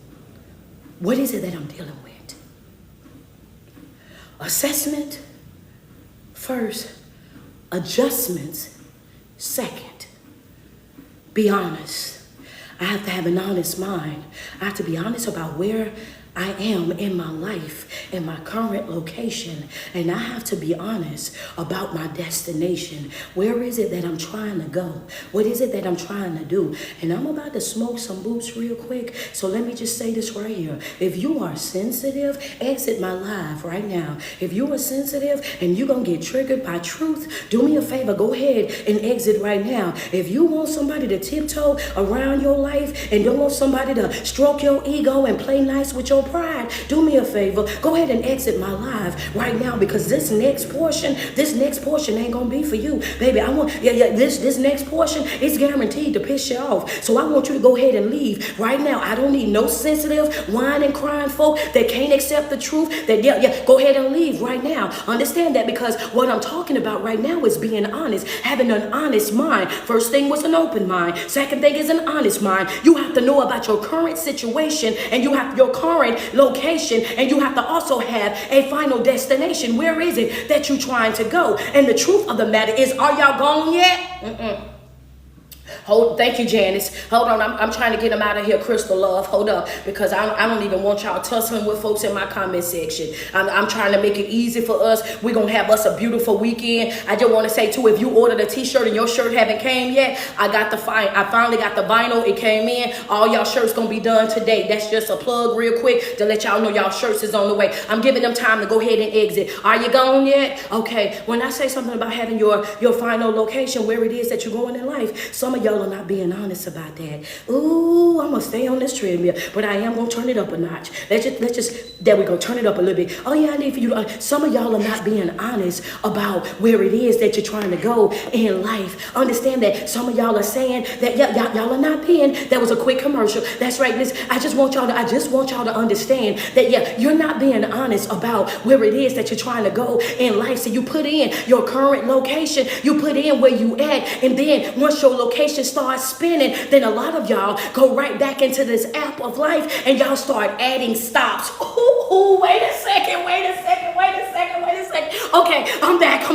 What is it that I'm dealing with? Assessment first, adjustments second. Be honest. I have to have an honest mind. I have to be honest about where I am in my life, in my current location, and I have to be honest about my destination. Where is it that I'm trying to go? What is it that I'm trying to do? And I'm about to smoke some boots real quick, so let me just say this right here. If you are sensitive, exit my live right now. If you are sensitive and you're going to get triggered by truth, do me a favor, go ahead and exit right now. If you want somebody to tiptoe around your life and don't want somebody to stroke your ego and play nice with your pride, do me a favor, go ahead and exit my live right now, because this next portion ain't gonna be for you, baby. I want this next portion is guaranteed to piss you off. So I want you to go ahead and leave right now. I don't need no sensitive whining, crying folk that can't accept the truth. Go ahead and leave right now. Understand that, because what I'm talking about right now is being honest, having an honest mind. First thing was an open mind. Second thing is an honest mind. You have to know about your current situation, and you have your current location, and you have to also have a final destination. Where is it that you're trying to go? And the truth of the matter is, are y'all gone yet? Thank you, Janice. Hold on, I'm trying to get them out of here, Crystal Love. Hold up, because I don't even want y'all tussling with folks in my comment section. I'm trying to make it easy for us. We're going to have us a beautiful weekend. I just want to say, too, if you ordered a t-shirt and your shirt haven't came yet, I finally got the vinyl. It came in. All y'all shirts going to be done today. That's just a plug real quick to let y'all know y'all shirts is on the way. I'm giving them time to go ahead and exit. Are you gone yet? Okay, when I say something about having your final location, where it is that you're going in life, some of y'all are not being honest about that. Ooh, I'm gonna stay on this treadmill, but I am gonna turn it up a notch. Let's just there we go, turn it up a little bit. Oh yeah, I need for you to some of y'all are not being honest about where it is that you're trying to go in life. Understand that some of y'all are saying that y'all are not being. That was a quick commercial. That's right. Listen, I just want y'all to understand that you're not being honest about where it is that you're trying to go in life. So you put in your current location, you put in where you at, and then once your location starts spinning, then a lot of y'all go right back into this app of life and y'all start adding stops. Ooh, wait a second. Okay, I'm back.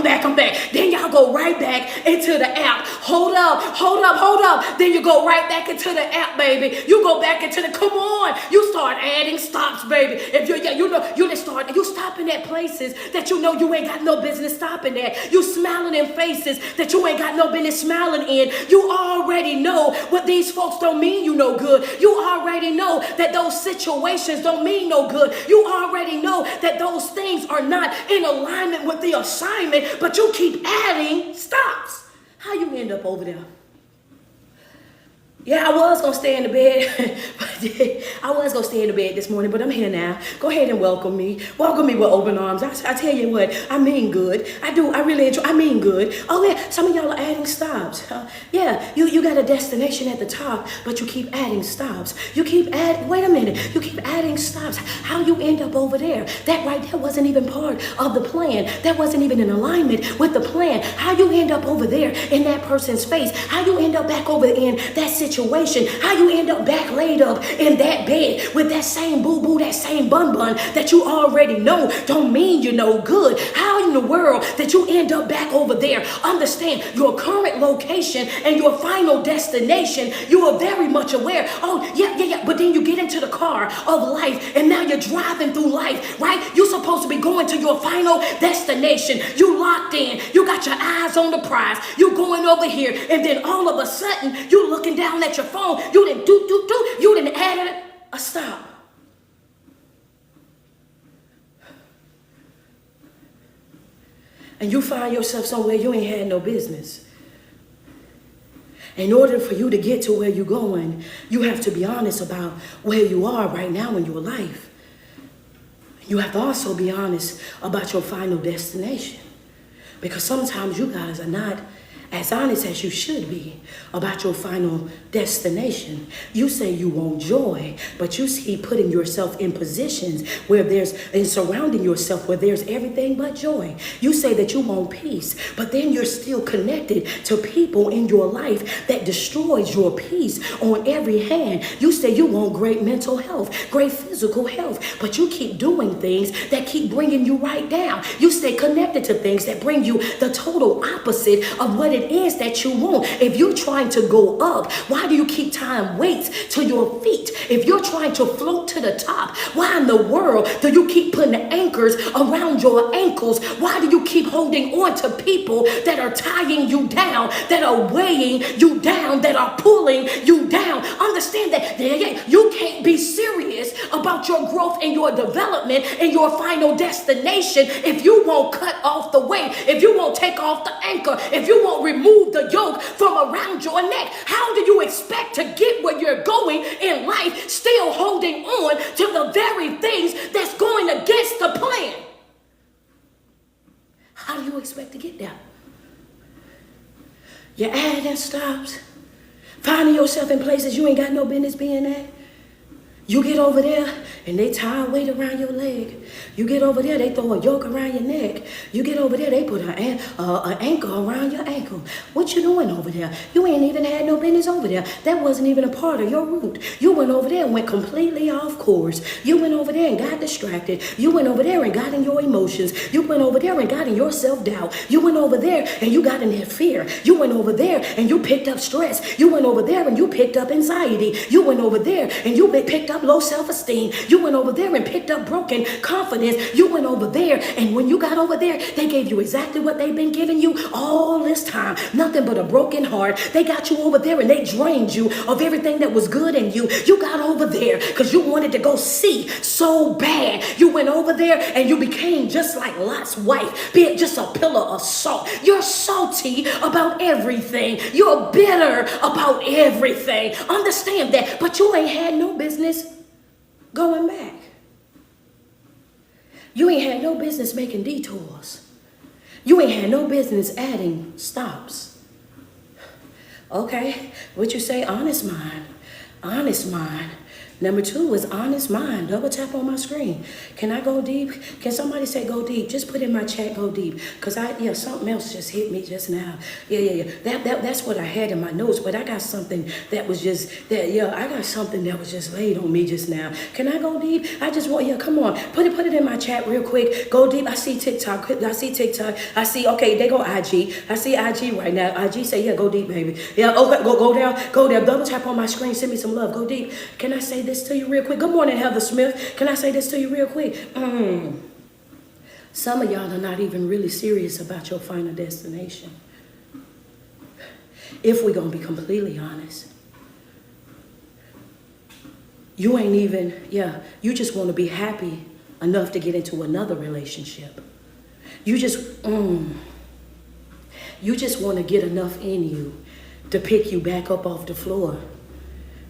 Then y'all go right back into the app. Hold up. Then you go right back into the app, baby. You go back into come on. You start adding stops, baby. If you stopping at places that you know you ain't got no business stopping at. You smiling in faces that you ain't got no business smiling in. You already know what these folks don't mean you no good. You already know that those situations don't mean no good. You already know that those things are not in alignment with the assignment, but you keep adding stops. How you end up over there? Yeah, I was going to stay in the bed. I was going to stay in the bed this morning, but I'm here now. Go ahead and welcome me. Welcome me with open arms. I tell you what, I mean good. I do. I really enjoy. I mean good. Oh, yeah, some of y'all are adding stops. You got a destination at the top, but you keep adding stops. Wait a minute. You keep adding stops. How you end up over there? That right there wasn't even part of the plan. That wasn't even in alignment with the plan. How you end up over there in that person's face? How you end up back over in that situation? How you end up back laid up in that bed with that same boo-boo, that same bun-bun that you already know don't mean you no good. How in the world that you end up back over there? Understand your current location and your final destination. You are very much aware. Oh, yeah. But then you get into the car of life and now you're driving through life, right? You're supposed to be going to your final destination. You locked in. You got your eyes on the prize. You going over here, and then all of a sudden you looking down at your phone. You didn't you didn't add a stop. And you find yourself somewhere you ain't had no business. In order for you to get to where you're going, you have to be honest about where you are right now in your life. You have to also be honest about your final destination. Because sometimes you guys are not as honest as you should be about your final destination. You say you want joy, but you keep putting yourself in positions where and surrounding yourself where there's everything but joy. You say that you want peace, but then you're still connected to people in your life that destroys your peace on every hand. You say you want great mental health, great physical health, but you keep doing things that keep bringing you right down. You stay connected to things that bring you the total opposite of what it is that you want. If you're trying to go up, why do you keep tying weights to your feet? If you're trying to float to the top, why in the world do you keep putting anchors around your ankles? Why do you keep holding on to people that are tying you down, that are weighing you down, that are pulling you down? Understand that you can't be serious about your growth and your development and your final destination if you won't cut off the weight, if you won't take off the anchor, if you won't remove the yoke from around your neck. How do you expect to get where you're going in life still holding on to the very things that's going against the plan? How do you expect to get there? Your adding stops. Finding yourself in places you ain't got no business being at. You get over there and they tie a weight around your leg. You get over there, they throw a yoke around your neck. You get over there, they put an anchor around your ankle. What you doing over there? You ain't even had no business over there. That wasn't even a part of your route. You went over there and went completely off course. You went over there and got distracted. You went over there and got in your emotions. You went over there and got in your self-doubt. You went over there and you got in that fear. You went over there and you picked up stress. You went over there and you picked up anxiety. You went over there and you picked up low self-esteem. You went over there and picked up broken confidence. You went over there, and when you got over there, they gave you exactly what they've been giving you all this time. Nothing but a broken heart. They got you over there and they drained you of everything that was good in you. You got over there because you wanted to go see so bad. You went over there and you became just like Lot's wife, be it just a pillar of salt. You're salty about everything. You're bitter about everything. Understand that, but you ain't had no business going back. You ain't had no business making detours. You ain't had no business adding stops. Okay, what you say? Honest mind. Honest mind. Number 2 is honest mind. Double tap on my screen. Can I go deep? Can somebody say go deep? Just put in my chat, go deep. Because something else just hit me just now. Yeah. That's what I had in my notes, but I got something that was just, I got something that was just laid on me just now. Can I go deep? I just want, come on. Put it in my chat real quick. Go deep. I see TikTok. I see, okay, they go IG. I see IG right now. IG say, go deep, baby. Yeah, okay, go down. Go there. Double tap on my screen. Send me some love. Go deep. Can I say this to you real quick? Good morning, Heather Smith. Can I say this to you real quick? Some of y'all are not even really serious about your final destination. If we're going to be completely honest. You ain't even, you just want to be happy enough to get into another relationship. You just want to get enough in you to pick you back up off the floor.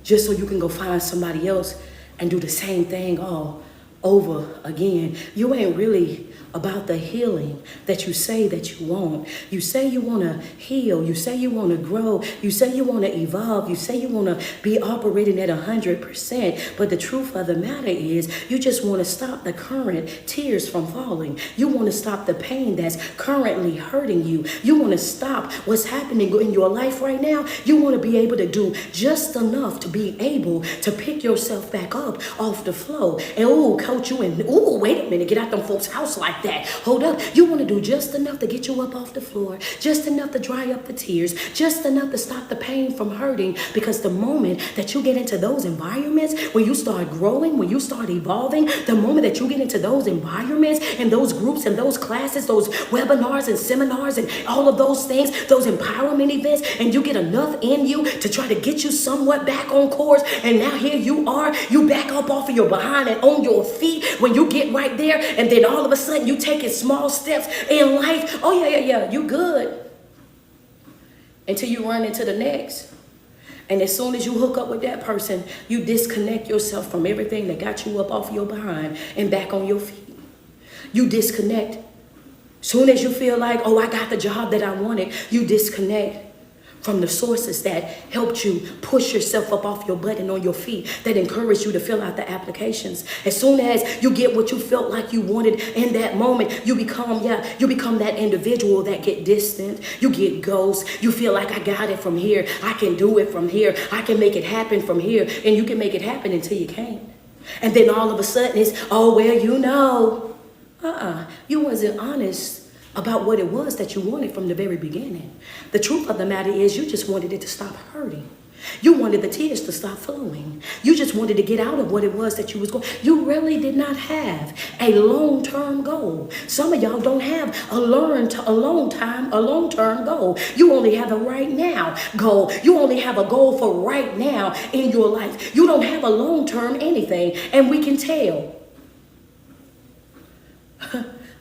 Just so you can go find somebody else and do the same thing all over again. You ain't really about the healing that you say that you want. You say you want to heal. You say you want to grow. You say you want to evolve. You say you want to be operating at 100%. But the truth of the matter is you just want to stop the current tears from falling. You want to stop the pain that's currently hurting you. You want to stop what's happening in your life right now. You want to be able to do just enough to be able to pick yourself back up off the floor. And coach you in, wait a minute, get out them folks' house like that. Hold up. You want to do just enough to get you up off the floor, just enough to dry up the tears, just enough to stop the pain from hurting. Because the moment that you get into those environments, when you start growing, when you start evolving, the moment that you get into those environments and those groups and those classes, those webinars and seminars and all of those things, those empowerment events, and you get enough in you to try to get you somewhat back on course, and now here you are, you back up off of your behind and on your feet when you get right there, and then all of a sudden you taking small steps in life. Oh yeah, you good until you run into the next. And as soon as you hook up with that person, you disconnect yourself from everything that got you up off your behind and back on your feet. You disconnect Soon as you feel like, oh, I got the job that I wanted, you disconnect from the sources that helped you push yourself up off your butt and on your feet, that encouraged you to fill out the applications. As soon as you get what you felt like you wanted in that moment, you become that individual that get distant. You get ghost. You feel like I got it from here. I can do it from here. I can make it happen from here. And you can make it happen until you can't. And then all of a sudden it's, oh, well, you wasn't honest about what it was that you wanted from the very beginning. The truth of the matter is you just wanted it to stop hurting. You wanted the tears to stop flowing. You just wanted to get out of what it was that you was going. You really did not have a long-term goal. Some of y'all don't have a long-term goal. You only have a right now goal. You only have a goal for right now in your life. You don't have a long-term anything, and we can tell.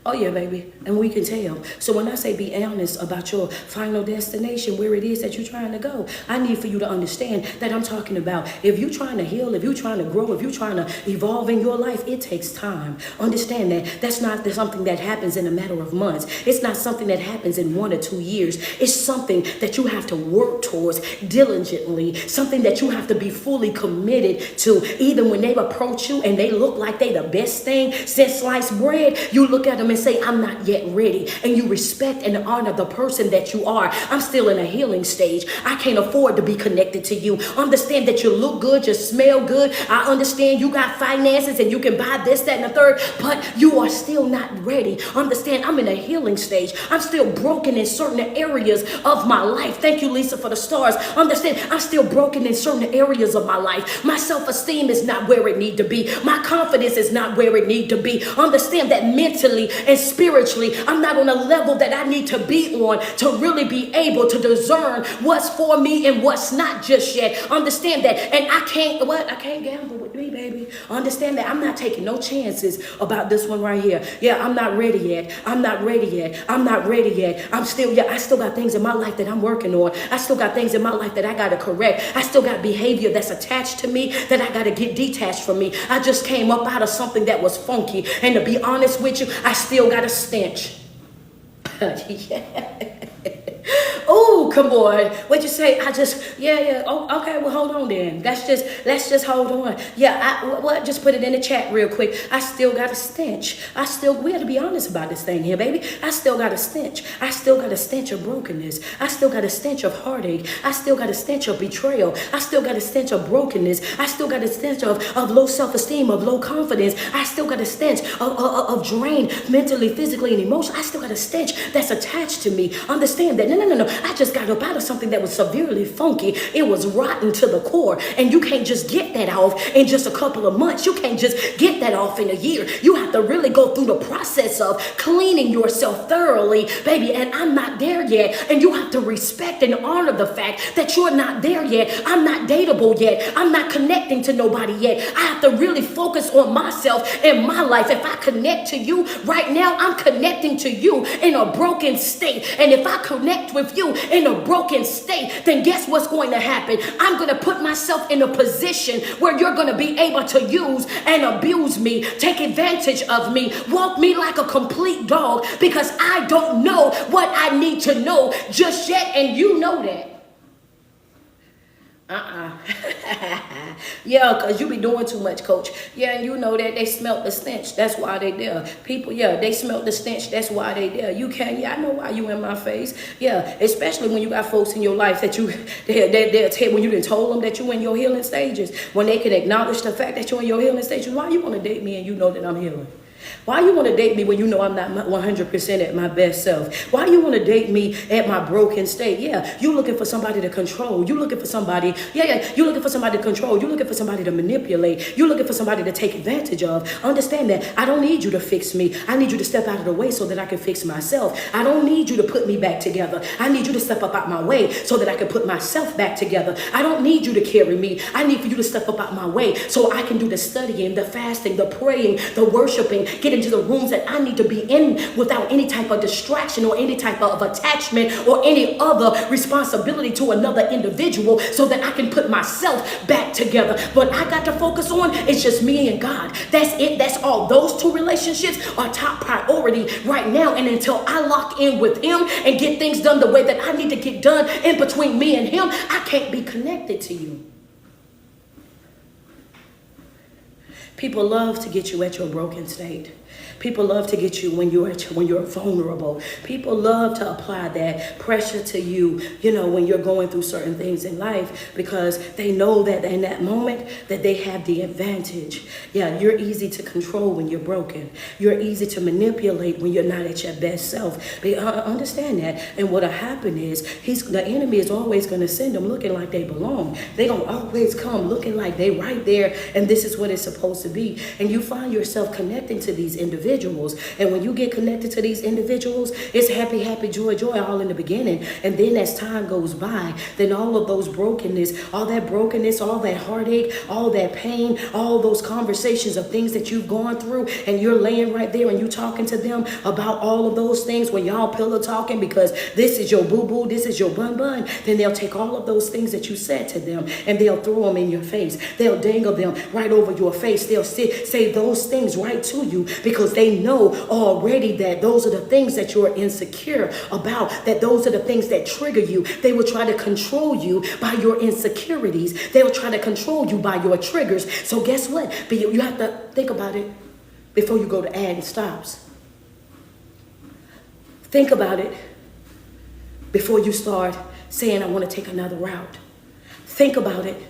Oh yeah, baby, and we can tell. So when I say be honest about your final destination, where it is that you're trying to go, I need for you to understand that I'm talking about if you're trying to heal, if you're trying to grow, if you're trying to evolve in your life, it takes time. Understand that that's not something that happens in a matter of months. It's not something that happens in 1 or 2 years. It's something that you have to work towards diligently, something that you have to be fully committed to. Even when they approach you and they look like they the best thing since sliced bread, you look at them and say, I'm not yet ready. And you respect and honor the person that you are. I'm still in a healing stage. I can't afford to be connected to you. Understand that you look good, you smell good. I understand you got finances and you can buy this, that, and the third, but you are still not ready. Understand, I'm in a healing stage. I'm still broken in certain areas of my life. Thank you, Lisa, for the stars. Understand, I'm still broken in certain areas of my life. My self-esteem is not where it need to be. My confidence is not where it need to be. Understand that mentally and spiritually, I'm not on a level that I need to be on to really be able to discern what's for me and what's not just yet. Understand that. And I can't gamble with me, baby. Understand that I'm not taking no chances about this one right here. Yeah, I'm not ready yet. I'm not ready yet. I'm not ready yet. I still got things in my life that I'm working on. I still got things in my life that I got to correct. I still got behavior that's attached to me that I got to get detached from me. I just came up out of something that was funky. And to be honest with you, I still got a stench. Oh, come on. What'd you say? Oh, okay, well, hold on then. Let's just hold on. Yeah, just put it in the chat real quick. I still got a stench. We have to be honest about this thing here, baby. I still got a stench. I still got a stench of brokenness. I still got a stench of heartache. I still got a stench of betrayal. I still got a stench of brokenness. I still got a stench of low self-esteem, of low confidence. I still got a stench of drain mentally, physically, and emotionally. I still got a stench that's attached to me. Understand that. No. I just got up out of something that was severely funky. It was rotten to the core. And you can't just get that off in just a couple of months. You can't just get that off in a year. You have to really go through the process of cleaning yourself thoroughly, baby. And I'm not there yet. And you have to respect and honor the fact that you're not there yet. I'm not dateable yet. I'm not connecting to nobody yet. I have to really focus on myself and my life. If I connect to you right now, I'm connecting to you in a broken state. And if I connect with you in a broken state, then guess what's going to happen? I'm going to put myself in a position where you're going to be able to use and abuse me, take advantage of me, walk me like a complete dog because I don't know what I need to know just yet, and you know that. Yeah, because you be doing too much, coach. Yeah, and you know that they smelt the stench. That's why they there. People, they smelt the stench. That's why they there. You can't, I know why you in my face. Yeah, especially when you got folks in your life that they'll tell when you done told them that you in your healing stages, when they can acknowledge the fact that you're in your healing stages. Why you want to date me and you know that I'm healing? Why you want to date me when you know I'm not 100% at my best self? Why you want to date me at my broken state? Yeah, you looking for somebody to control. You looking for somebody, you looking for somebody to control. You looking for somebody to manipulate. You looking for somebody to take advantage of. Understand that I don't need you to fix me. I need you to step out of the way so that I can fix myself. I don't need you to put me back together. I need you to step up out my way so that I can put myself back together. I don't need you to carry me. I need for you to step up out my way so I can do the studying, the fasting, the praying, the worshiping, get into the rooms that I need to be in without any type of distraction or any type of attachment or any other responsibility to another individual, so that I can put myself back together. But I got to focus on, it's just me and God. That's it. That's all. Those two relationships are top priority right now. And until I lock in with him and get things done the way that I need to get done in between me and him, I can't be connected to you. People love to get you at your broken state. People love to get you when you're vulnerable. People love to apply that pressure to you, when you're going through certain things in life, because they know that in that moment that they have the advantage. Yeah, you're easy to control when you're broken. You're easy to manipulate when you're not at your best self. But understand that. And what'll happen is the enemy is always going to send them looking like they belong. They're going to always come looking like they right there, and this is what it's supposed to be. And you find yourself connecting to these individuals. And when you get connected to these individuals, it's happy, happy, joy, joy all in the beginning. And then as time goes by, then all of those brokenness, all that heartache, all that pain, all those conversations of things that you've gone through, and you're laying right there and you talking to them about all of those things when y'all pillow talking, because this is your boo-boo, this is your bun-bun, then they'll take all of those things that you said to them and they'll throw them in your face. They'll dangle them right over your face. They'll say those things right to you, because they know already that those are the things that you're insecure about, that those are the things that trigger you. They will try to control you by your insecurities. They will try to control you by your triggers. So guess what? But you have to think about it before you go to adding stops. Think about it before you start saying, I want to take another route. Think about it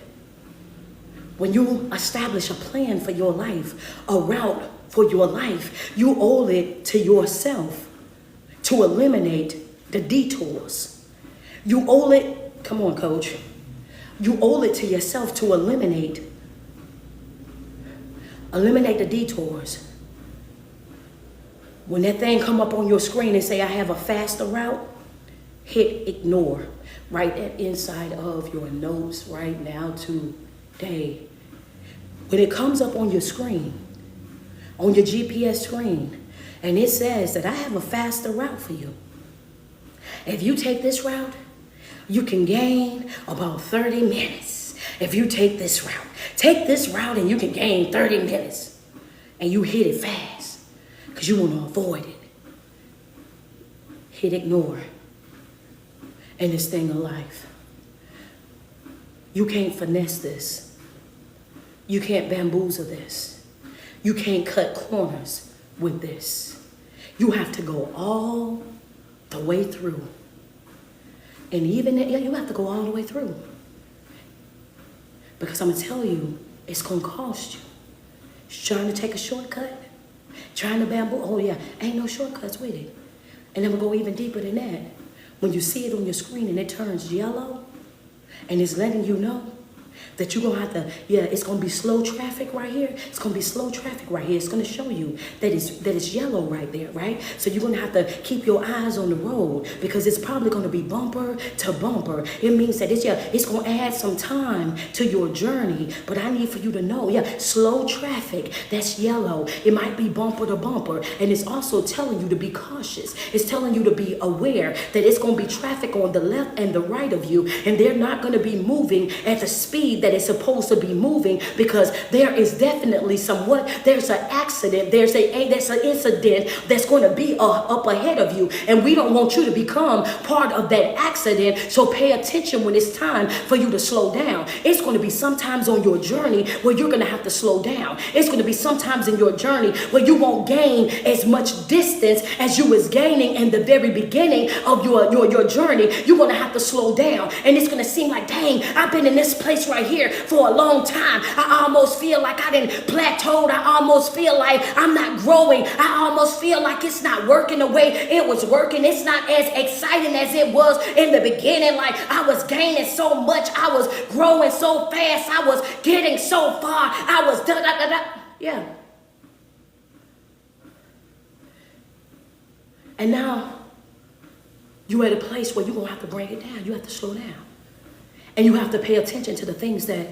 when you establish a plan for your life, a route for your life. You owe it to yourself to eliminate the detours. You owe it, come on, coach. You owe it to yourself to eliminate the detours. When that thing come up on your screen and say, I have a faster route, hit ignore right at inside of your notes right now today. When it comes up on your screen, on your GPS screen, and it says that I have a faster route for you. If you take this route, you can gain about 30 minutes. If you take this route and you can gain 30 minutes, and you hit it fast because you want to avoid it. Hit ignore in this thing of life. You can't finesse this. You can't bamboozle this. You can't cut corners with this. You have to go all the way through. And even you have to go all the way through. Because I'm going to tell you, it's going to cost you. Trying to take a shortcut, trying to bamboozle. Oh yeah, ain't no shortcuts with it. And I'm going to go even deeper than that. When you see it on your screen and it turns yellow, and it's letting you know that you're going to have to, it's going to be slow traffic right here. It's going to be slow traffic right here. It's going to show you that it's yellow right there, right? So you're going to have to keep your eyes on the road, because it's probably going to be bumper to bumper. It means that it's going to add some time to your journey. But I need for you to know, slow traffic, that's yellow. It might be bumper to bumper. And it's also telling you to be cautious. It's telling you to be aware that it's going to be traffic on the left and the right of you. And they're not going to be moving at the speed that it's supposed to be moving, because there is definitely there's an accident, there's an incident that's going to be up ahead of you, and we don't want you to become part of that accident. So pay attention when it's time for you to slow down. It's going to be sometimes on your journey where you're going to have to slow down. It's going to be sometimes in your journey where you won't gain as much distance as you was gaining in the very beginning of your journey. You're going to have to slow down, and it's going to seem like, dang, I've been in this place right here for a long time. I almost feel like I didn't plateaued. I almost feel like I'm not growing. I almost feel like it's not working the way it was working. It's not as exciting as it was in the beginning. Like I was gaining so much. I was growing so fast. I was getting so far. I was Yeah. And now you're at a place where you're going to have to bring it down. You have to slow down. And you have to pay attention to the things that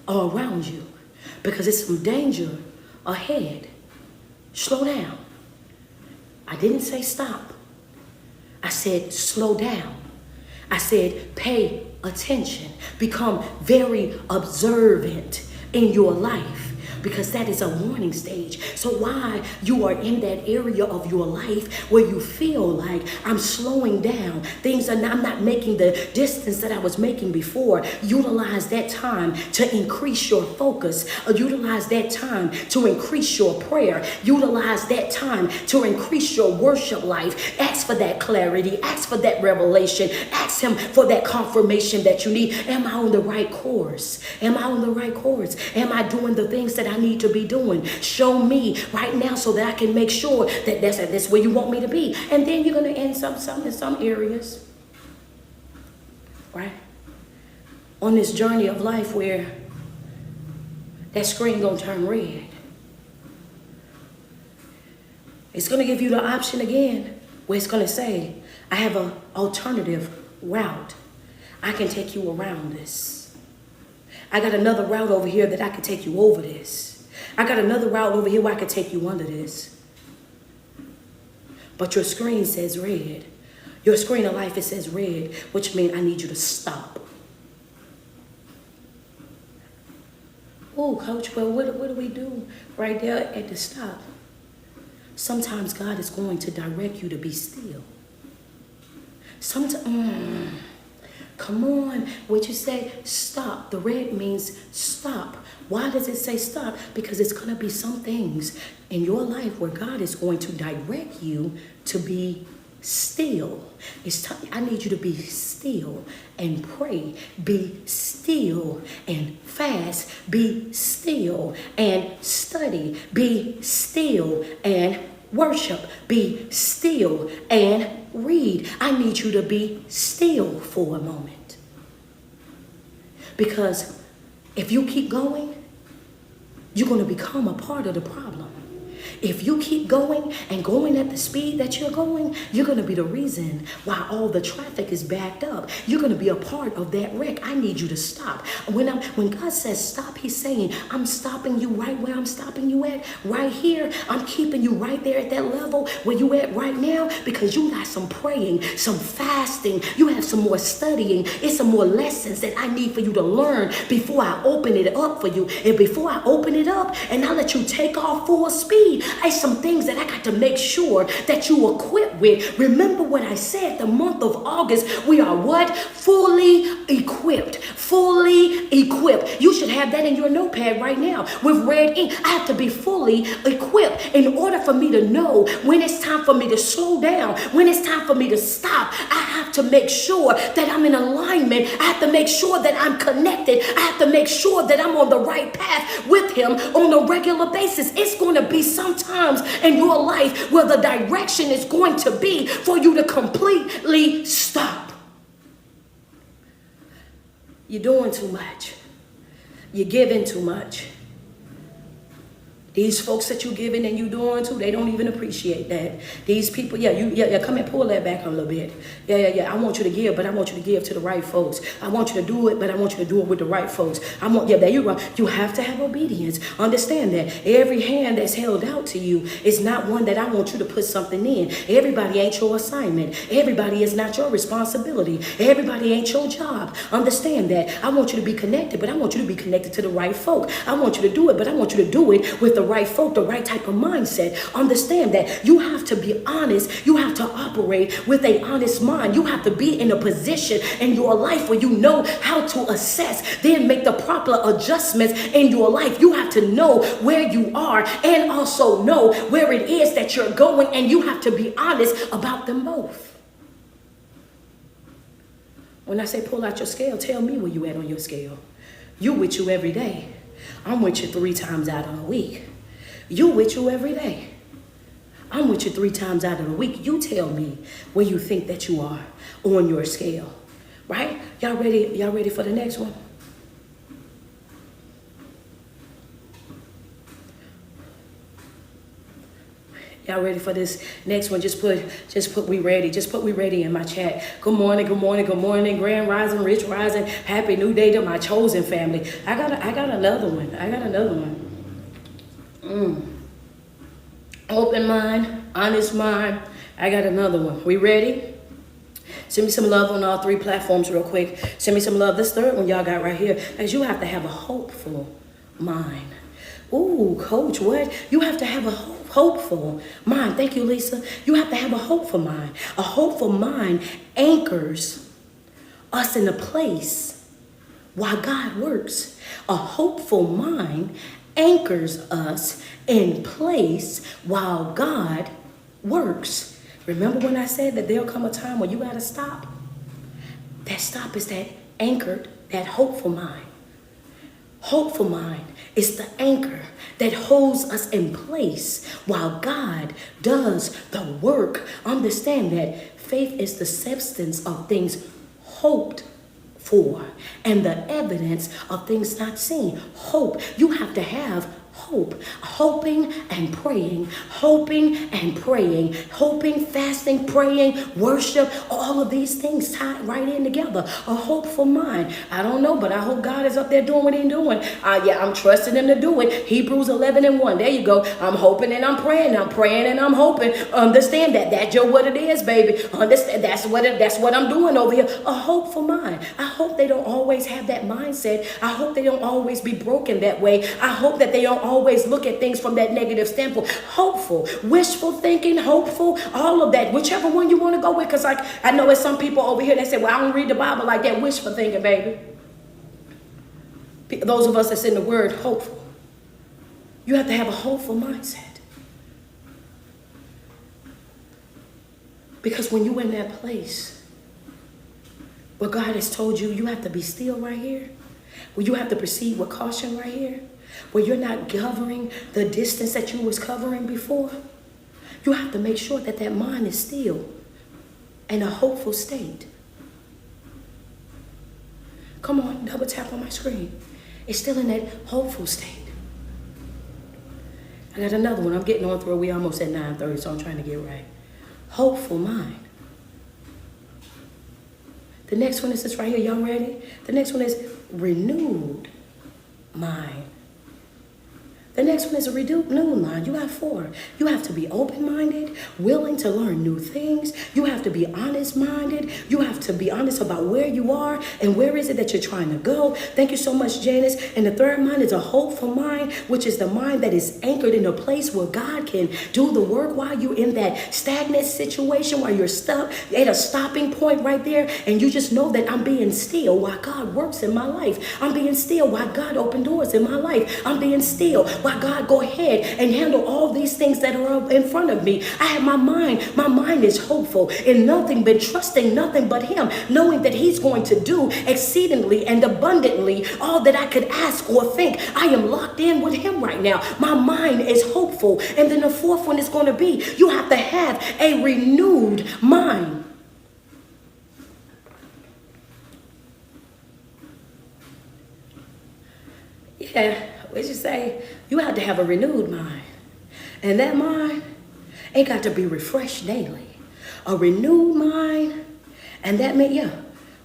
are around you, because it's some danger ahead. Slow down. I didn't say stop. I said slow down. I said pay attention. Become very observant in your life, because that is a warning stage. So while you are in that area of your life where you feel like I'm slowing down, I'm not making the distance that I was making before, utilize that time to increase your focus, or utilize that time to increase your prayer, utilize that time to increase your worship life. Ask for that clarity, ask for that revelation, ask him for that confirmation that you need. Am I on the right course? Am I on the right course? Am I doing the things that I need to be doing? Show me right now so that I can make sure that that's where you want me to be. And then you're going to end some in some areas, right? On this journey of life where that screen going to turn red. It's going to give you the option again where it's going to say, I have an alternative route. I can take you around this. I got another route over here that I can take you over this. I got another route over here where I can take you under this. But your screen says red. Your screen of life, it says red, which means I need you to stop. Oh, coach, well, what do we do right there at the stop? Sometimes God is going to direct you to be still. Sometimes, come on, what you say, stop. The red means stop. Why does it say stop? Because it's going to be some things in your life where God is going to direct you to be still. I need you to be still and pray. Be still and fast. Be still and study. Be still and worship. Be still and read. I need you to be still for a moment. Because if you keep going, you're going to become a part of the problem. If you keep going and going at the speed that you're going, you're going to be the reason why all the traffic is backed up. You're going to be a part of that wreck. I need you to stop. When God says stop, he's saying, I'm stopping you right where I'm stopping you at, right here. I'm keeping you right there at that level where you at right now, because you got some praying, some fasting. You have some more studying. It's some more lessons that I need for you to learn before I open it up for you. And before I open it up and I let you take off full speed, there's some things that I got to make sure that you equip with. Remember what I said, the month of August, we are what? Fully equipped. Fully equipped. You should have that in your notepad right now with red ink. I have to be fully equipped in order for me to know when it's time for me to slow down, when it's time for me to stop. I have to make sure that I'm in alignment. I have to make sure that I'm connected. I have to make sure that I'm on the right path with him on a regular basis. It's going to be sometimes in your life where the direction is going to be for you to completely stop. You're doing too much. You're giving too much. These folks that you're giving and you're doing to, they don't even appreciate that. These people, come and pull that back a little bit. I want you to give, but I want you to give to the right folks. I want you to do it, but I want you to do it with the right folks. There you go. You have to have obedience. Understand that every hand that's held out to you is not one that I want you to put something in. Everybody ain't your assignment. Everybody is not your responsibility. Everybody ain't your job. Understand that. I want you to be connected, but I want you to be connected to the right folk. I want you to do it, but I want you to do it with the right folk, the right type of mindset. Understand that you have to be honest. You have to operate with an honest mind. You have to be in a position in your life where you know how to assess, then make the proper adjustments in your life. You have to know where you are and also know where it is that you're going, and you have to be honest about them both. When I say pull out your scale, tell me where you at on your scale. You with you every day. I'm with you 3 times out of a week. You with you every day. I'm with you 3 times out of the week. You tell me where you think that you are on your scale, right? Y'all ready? Y'all ready for the next one? Y'all ready for this next one? Just put we ready. Just put we ready in my chat. Good morning, good morning, good morning. Grand rising, rich rising. Happy new day to my chosen family. I got another one. Open mind, honest mind. I got another one. We ready? Send me some love on all three platforms real quick. Send me some love. This third one y'all got right here. Because you have to have a hopeful mind. Ooh, coach, what? You have to have a hopeful mind. Thank you, Lisa. You have to have a hopeful mind. A hopeful mind anchors us in a place while God works. A hopeful mind anchors us in place while God works. Remember when I said that there'll come a time when you got to stop? That stop is that anchored, that hopeful mind. Hopeful mind is the anchor that holds us in place while God does the work. Understand that faith is the substance of things hoped for and the evidence of things not seen. Hope. You have to have hope. Hoping and praying. Hoping and praying. Hoping, fasting, praying, worship. All of these things tied right in together. A hopeful mind. I don't know, but I hope God is up there doing what he's doing. Yeah, I'm trusting him to do it. Hebrews 11:1. There you go. I'm hoping and I'm praying. I'm praying and I'm hoping. Understand that. That's just what it is, baby. Understand that's what I'm doing over here. A hopeful mind. I hope they don't always have that mindset. I hope they don't always be broken that way. I hope that they don't always look at things from that negative standpoint. Hopeful, wishful thinking, hopeful, all of that, whichever one you want to go with. Because I know there's some people over here that say, well, I don't read the Bible like that. Wishful thinking, baby. Those of us that's in the word hopeful. You have to have a hopeful mindset. Because when you're in that place where God has told you, you have to be still right here, where you have to proceed with caution right here, where you're not covering the distance that you was covering before, you have to make sure that that mind is still in a hopeful state. Come on, double tap on my screen. It's still in that hopeful state. I got another one. I'm getting on through. We almost at 9:30, so I'm trying to get right. Hopeful mind. The next one is this right here. Y'all ready? The next one is renewed mind. The next one is a renewed mind. You have 4. You have to be open-minded, willing to learn new things. You have to be honest-minded. You have to be honest about where you are and where is it that you're trying to go. Thank you so much, Janice. And the third mind is a hopeful mind, which is the mind that is anchored in a place where God can do the work while you're in that stagnant situation, while you're stuck at a stopping point right there. And you just know that I'm being still while God works in my life. I'm being still while God opened doors in my life. I'm being still while God go ahead and handle all these things that are in front of me. I have my mind is hopeful in nothing but trusting nothing but him, knowing that he's going to do exceedingly and abundantly all that I could ask or think. I am locked in with him right now. My mind is hopeful. And then the fourth one is going to be, you have to have a renewed mind. Yeah, what you say? You have to have a renewed mind. And that mind ain't got to be refreshed daily. A renewed mind, and that means,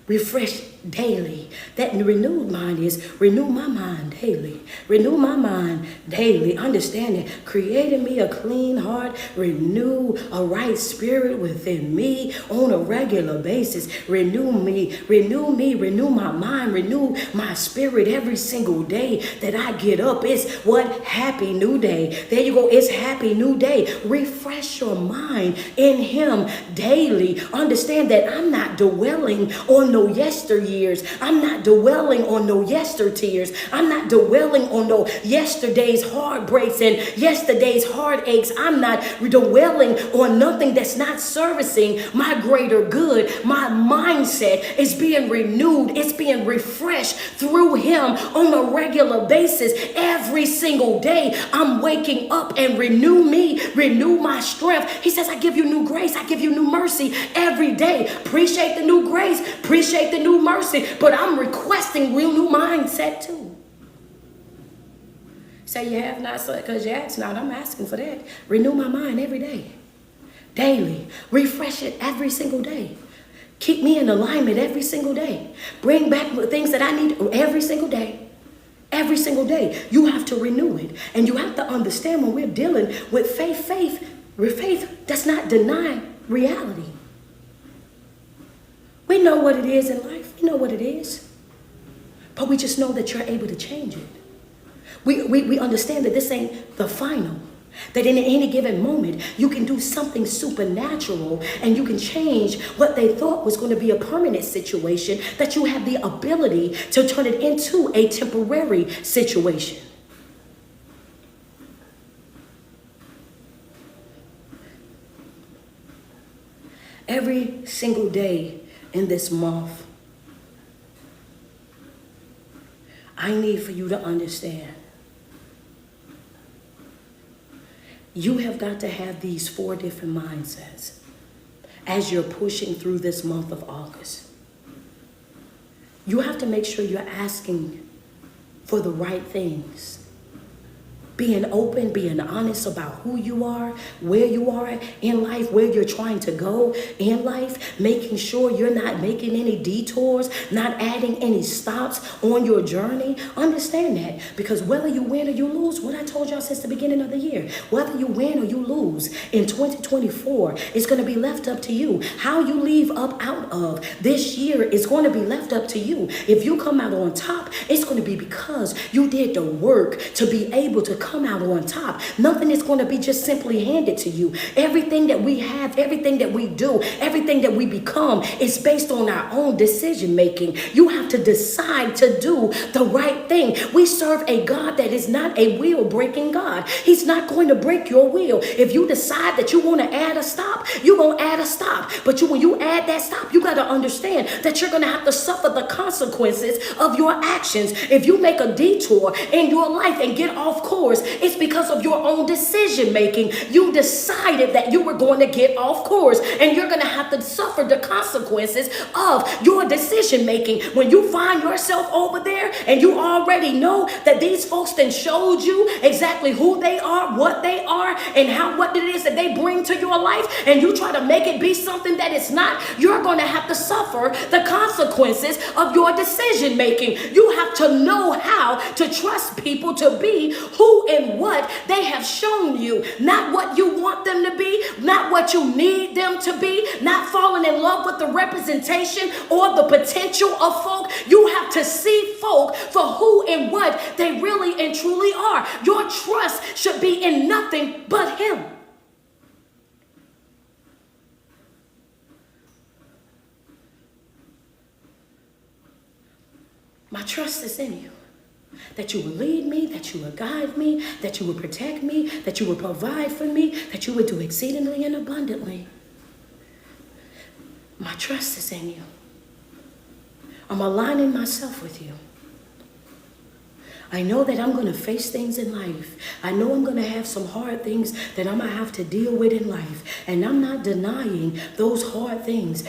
refresh daily. That renewed mind is renew my mind daily. Renew my mind daily. Understand it. Create in me a clean heart. Renew a right spirit within me on a regular basis. Renew me. Renew me. Renew my mind. Renew my spirit every single day that I get up. It's what? Happy new day. There you go. It's happy new day. Refresh your mind in him daily. Understand that I'm not dwelling on no yesteryears. I'm not dwelling on no yestertears. I'm not dwelling on no yesterday's heartbreaks and yesterday's heartaches. I'm not dwelling on nothing that's not servicing my greater good. My mindset is being renewed. It's being refreshed through him on a regular basis. Every single day, I'm waking up and renew me, renew my strength. He says, I give you new grace. I give you new mercy every day. Appreciate the new grace. Appreciate the new mercy. But I'm requesting real new mindset too. Say you have not, because you ask not. I'm asking for that. Renew my mind every day. Daily. Refresh it every single day. Keep me in alignment every single day. Bring back things that I need every single day. Every single day, you have to renew it. And you have to understand when we're dealing with faith does not deny reality. We know what it is in life. We know what it is. But we just know that you're able to change it. We understand that this ain't the final. That in any given moment, you can do something supernatural and you can change what they thought was going to be a permanent situation, that you have the ability to turn it into a temporary situation. Every single day in this month, I need for you to understand. You have got to have these 4 different mindsets as you're pushing through this month of August. You have to make sure you're asking for the right things. Being open, being honest about who you are, where you are in life, where you're trying to go in life, making sure you're not making any detours, not adding any stops on your journey. Understand that, because whether you win or you lose, what I told y'all since the beginning of the year, whether you win or you lose in 2024, it's going to be left up to you. How you leave up out of this year is going to be left up to you. If you come out on top, it's going to be because you did the work to be able to come out on top. Nothing is going to be just simply handed to you. Everything that we have, everything that we do, everything that we become is based on our own decision making. You have to decide to do the right thing. We serve a God that is not a wheel breaking God. He's not going to break your wheel. If you decide that you want to add a stop, you're going to add a stop. But when you add that stop, you got to understand that you're going to have to suffer the consequences of your actions. If you make a detour in your life and get off course, it's because of your own decision making. You decided that you were going to get off course, and you're going to have to suffer the consequences of your decision making. When you find yourself over there and you already know that these folks then showed you exactly who they are, what they are, and what it is that they bring to your life, and you try to make it be something that it's not, you're going to have to suffer the consequences of your decision making. You have to know how to trust people to be who and what they have shown you, not what you want them to be, not what you need them to be, not falling in love with the representation or the potential of folk. You have to see folk for who and what they really and truly are. Your trust should be in nothing but Him. My trust is in you. That you will lead me, that you will guide me, that you will protect me, that you will provide for me, that you will do exceedingly and abundantly. My trust is in you. I'm aligning myself with you. I know that I'm going to face things in life. I know I'm going to have some hard things that I'm going to have to deal with in life. And I'm not denying those hard things.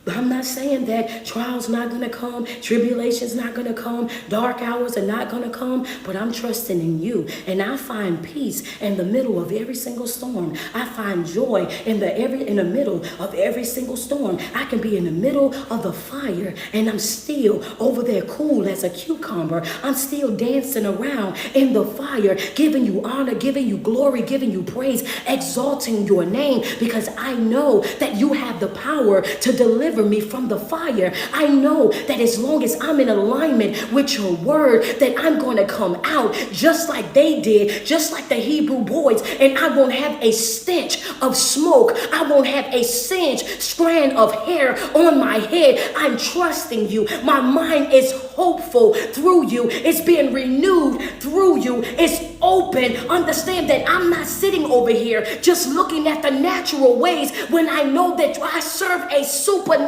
I'm not saying that trials not going to come, tribulations not going to come, dark hours are not going to come, but I'm trusting in you. And I find peace in the middle of every single storm. I find joy in the middle of every single storm. I can be in the middle of the fire and I'm still over there cool as a cucumber. I'm still dancing around in the fire, giving you honor, giving you glory, giving you praise, exalting your name, because I know that you have the power to deliver me from the fire. I know that as long as I'm in alignment with your word, that I'm going to come out just like they did, just like the Hebrew boys, and I won't have a stench of smoke. I won't have a singed strand of hair on my head. I'm trusting you. My mind is hopeful through you. It's being renewed through you. It's open. Understand that I'm not sitting over here just looking at the natural ways when I know that I serve a supernatural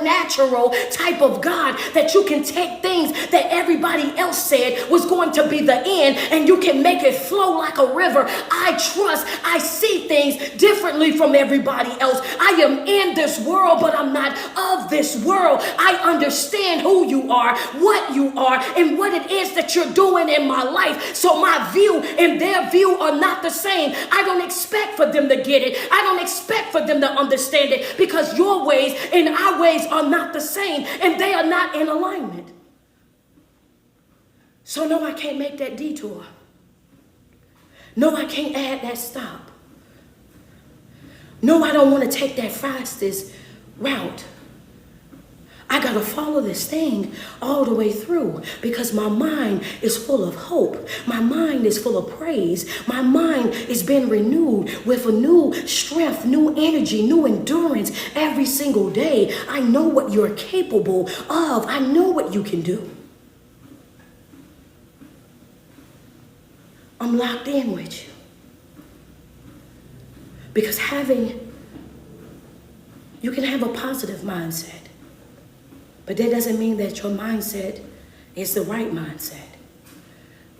type of God, that you can take things that everybody else said was going to be the end and you can make it flow like a river. I trust. I see things differently from everybody else. I am in this world, but I'm not of this world. I understand who you are, what you are, and what it is that you're doing in my life. So my view and their view are not the same. I don't expect for them to get it. I don't expect for them to understand it, because your ways and our ways are not the same, and they are not in alignment. So no, I can't make that detour. No, I can't add that stop. No, I don't want to take that fastest route. I got to follow this thing all the way through because my mind is full of hope. My mind is full of praise. My mind is being renewed with a new strength, new energy, new endurance every single day. I know what you're capable of. I know what you can do. I'm locked in with you. Because you can have a positive mindset. But that doesn't mean that your mindset is the right mindset.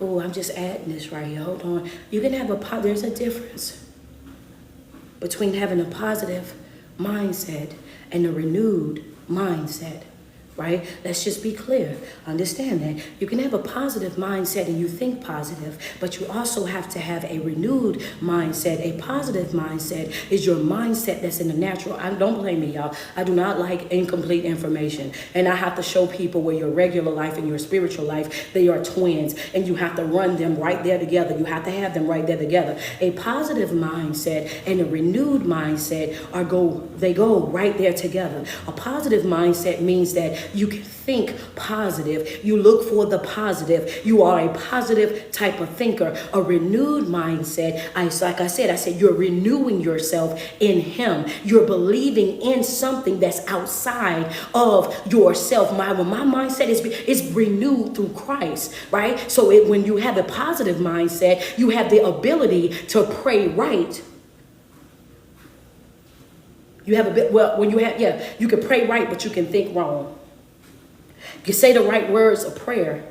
Oh, I'm just adding this right here. Hold on. You can have there's a difference between having a positive mindset and a renewed mindset. Right? Let's just be clear. Understand that. You can have a positive mindset and you think positive, but you also have to have a renewed mindset. A positive mindset is your mindset that's in the natural. Don't blame me, y'all. I do not like incomplete information. And I have to show people where your regular life and your spiritual life, they are twins. And you have to run them right there together. You have to have them right there together. A positive mindset and a renewed mindset they go right there together. A positive mindset means that you can think positive. You look for the positive. You are a positive type of thinker. A renewed mindset, like I said, you're renewing yourself in Him. You're believing in something that's outside of yourself. My mindset is renewed through Christ, right? So when you have a positive mindset, you have the ability to pray right. You can pray right, but you can think wrong. You say the right words of prayer,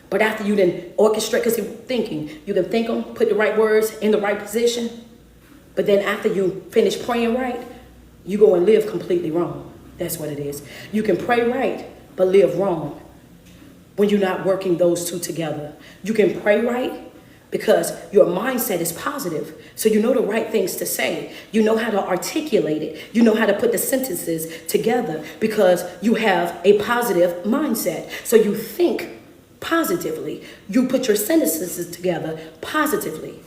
but after you then orchestrate, because you're thinking, you can think them, put the right words in the right position, but then after you finish praying right, you go and live completely wrong. That's what it is. You can pray right, but live wrong when you're not working those two together. You can pray right because your mindset is positive. So you know the right things to say. You know how to articulate it. You know how to put the sentences together because you have a positive mindset. So you think positively. You put your sentences together positively.